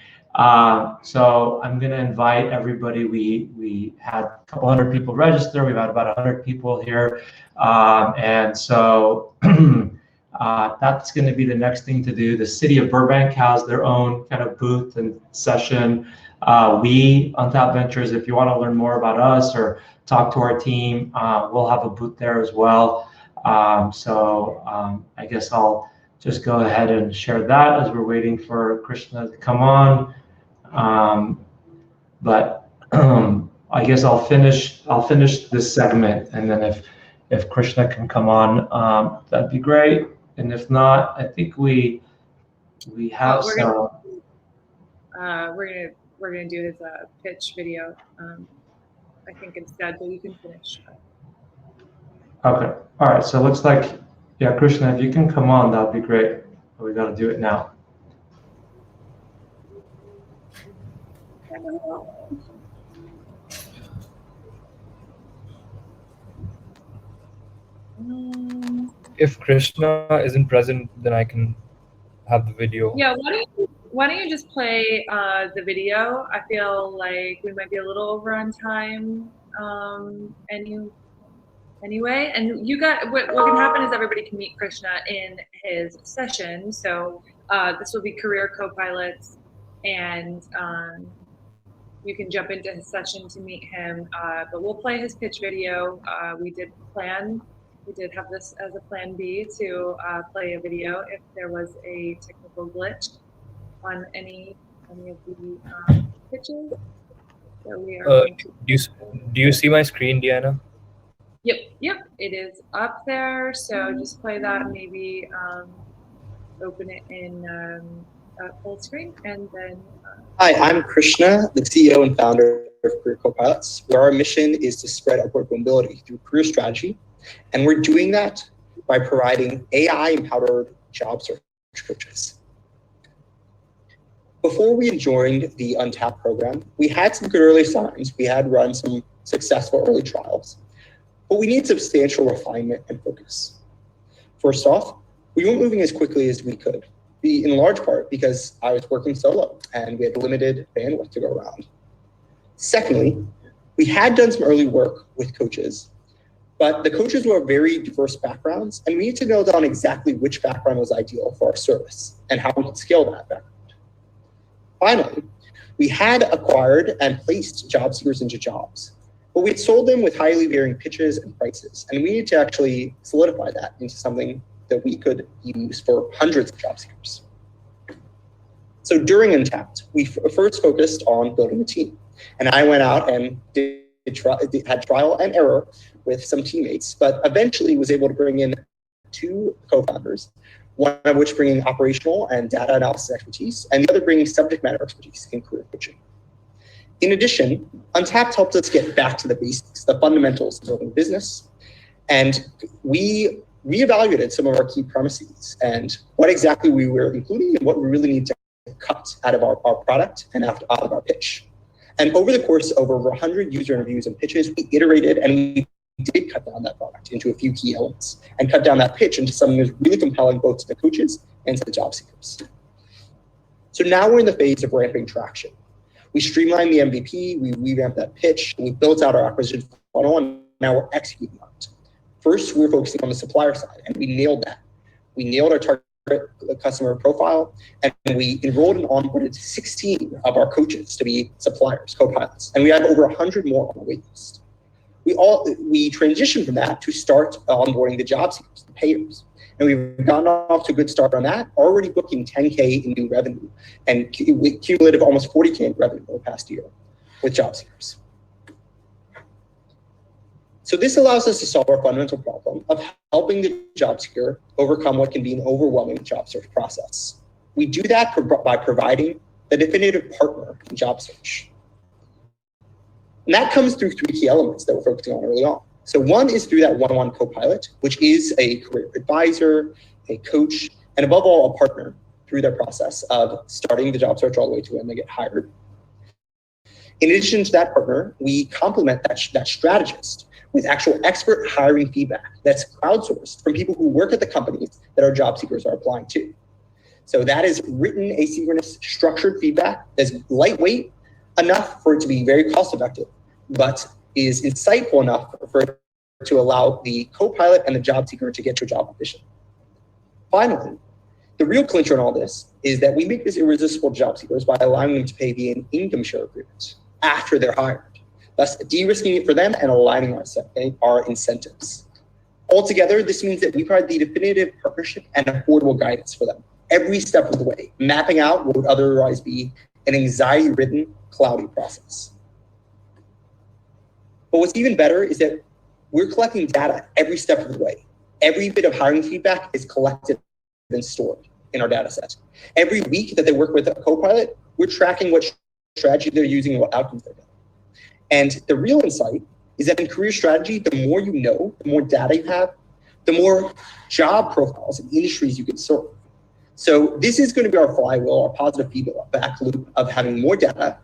So I'm going to invite everybody. We had a couple hundred people register. We've had about 100 people here. And so that's going to be the next thing to do. The City of Burbank has their own kind of booth and session. We, Untapped Ventures, if you want to learn more about us or talk to our team, we'll have a booth there as well. I guess I'll just go ahead and share that as we're waiting for Krishna to come on. I guess I'll finish this segment, and then if Krishna can come on, that'd be great. And if not, I think we have some. We're gonna do his pitch video. I think instead, but you can finish. Okay. All right. So it looks like, yeah, Krishna, if you can come on, that'd be great. But we got to do it now. If Krishna isn't present, then I can have the video. Yeah, why don't you just play the video? I feel like we might be a little over on time anyway. And you got what can happen is everybody can meet Krishna in his session. So this will be career co-pilots, and you can jump into his session to meet him. But we'll play his pitch video. We did have this as a plan B to play a video if there was a technical glitch on any of the pitches. So we are do you see my screen, Deanna? Yep, it is up there. So just play that and maybe open it in full screen, and then. Hi, I'm Krishna, the CEO and founder of Career Co-Pilots, where our mission is to spread upward mobility through career strategy. And we're doing that by providing AI-empowered job search coaches. Before we joined the Untapped program, we had some good early signs. We had run some successful early trials, but we need substantial refinement and focus. First off, we weren't moving as quickly as we could, in large part because I was working solo and we had limited bandwidth to go around. Secondly, we had done some early work with coaches, but the coaches were very diverse backgrounds, and we need to nail down exactly which background was ideal for our service and how we could scale that background. Finally, we had acquired and placed job seekers into jobs, but we had sold them with highly varying pitches and prices, and we needed to actually solidify that into something that we could use for hundreds of job seekers. So during Untapped, we first focused on building a team, and I went out and had trial and error with some teammates, but eventually was able to bring in 2 co-founders, one of which bringing operational and data analysis expertise, and the other bringing subject matter expertise in career coaching. In addition, Untapped helped us get back to the basics, the fundamentals of building business, and we reevaluated some of our key premises and what exactly we were including and what we really need to cut out of our product and out of our pitch. And over the course of over 100 user interviews and pitches, we iterated and we did cut down that product into a few key elements and cut down that pitch into something that was really compelling both to the coaches and to the job seekers. So now we're in the phase of ramping traction. We streamlined the MVP, we revamped that pitch, we built out our acquisition funnel, and now we're executing on it. First, we were focusing on the supplier side, and we nailed that. We nailed our target customer profile, and we enrolled and onboarded 16 of our coaches to be suppliers, co-pilots, and we have over 100 more on the wait list. We transitioned from that to start onboarding the job seekers, the payers. And we've gotten off to a good start on that, already booking 10K in new revenue and cumulative almost 40K in revenue over the past year with job seekers. So this allows us to solve our fundamental problem of helping the job seeker overcome what can be an overwhelming job search process. We do that by providing the definitive partner in job search. And that comes through 3 key elements that we're focusing on early on. So one is through that one-on-one co-pilot, which is a career advisor, a coach, and above all, a partner through their process of starting the job search all the way to when they get hired. In addition to that partner, we complement that strategist with actual expert hiring feedback that's crowdsourced from people who work at the companies that our job seekers are applying to. So that is written, asynchronous, structured feedback that's lightweight, enough for it to be very cost effective, but is insightful enough for it to allow the co-pilot and the job seeker to get to a job audition. Finally, the real clincher in all this is that we make this irresistible to job seekers by allowing them to pay via an income share agreement after they're hired, thus de-risking it for them and aligning our incentives. Altogether, this means that we provide the definitive partnership and affordable guidance for them every step of the way, mapping out what would otherwise be an anxiety-ridden, cloudy process. But what's even better is that we're collecting data every step of the way. Every bit of hiring feedback is collected and stored in our data set. Every week that they work with a co-pilot, we're tracking what strategy they're using and what outcomes they're getting. And the real insight is that in career strategy, the more you know, the more data you have, the more job profiles and industries you can serve. So this is going to be our flywheel, our positive feedback loop of having more data,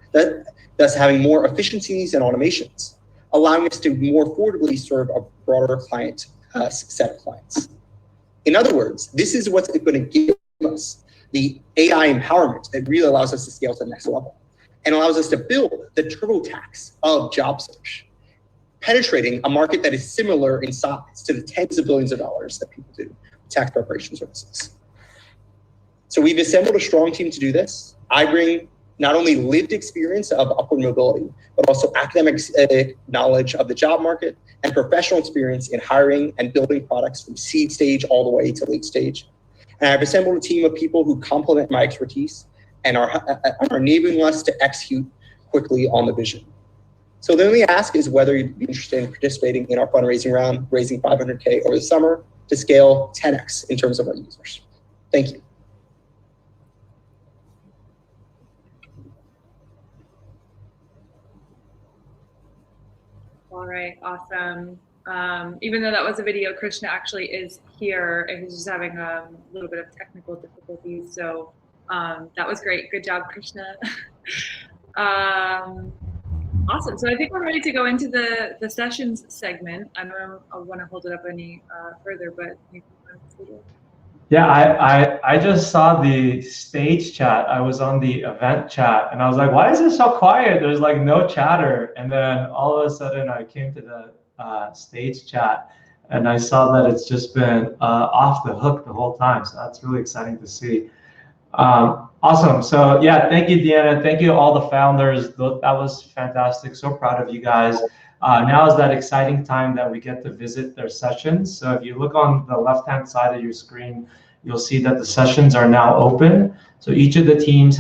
thus having more efficiencies and automations, allowing us to more affordably serve a broader client set of clients. In other words, this is what's going to give us the AI empowerment that really allows us to scale to the next level and allows us to build the TurboTax of job search, penetrating a market that is similar in size to the tens of billions of dollars that people do with tax preparation services. So we've assembled a strong team to do this. I bring not only lived experience of upward mobility, but also academic knowledge of the job market and professional experience in hiring and building products from seed stage all the way to late stage. And I've assembled a team of people who complement my expertise and are enabling us to execute quickly on the vision. So the only ask is whether you'd be interested in participating in our fundraising round, raising 500K over the summer to scale 10x in terms of our users. Thank you. All right, awesome. Even though that was a video, Krishna actually is here. He's just having a little bit of technical difficulties. So that was great. Good job, Krishna. Awesome. So I think we're ready to go into the sessions segment. I don't want to hold it up any further, but you can Yeah, I just saw the stage chat. I was on the event chat and I was like, why is it so quiet? There's like no chatter. And then all of a sudden I came to the stage chat and I saw that it's just been off the hook the whole time. So that's really exciting to see. Awesome. So yeah, thank you, Deanna. Thank you all the founders. That was fantastic. So proud of you guys. Now is that exciting time that we get to visit their sessions. So if you look on the left-hand side of your screen, you'll see that the sessions are now open. So each of the teams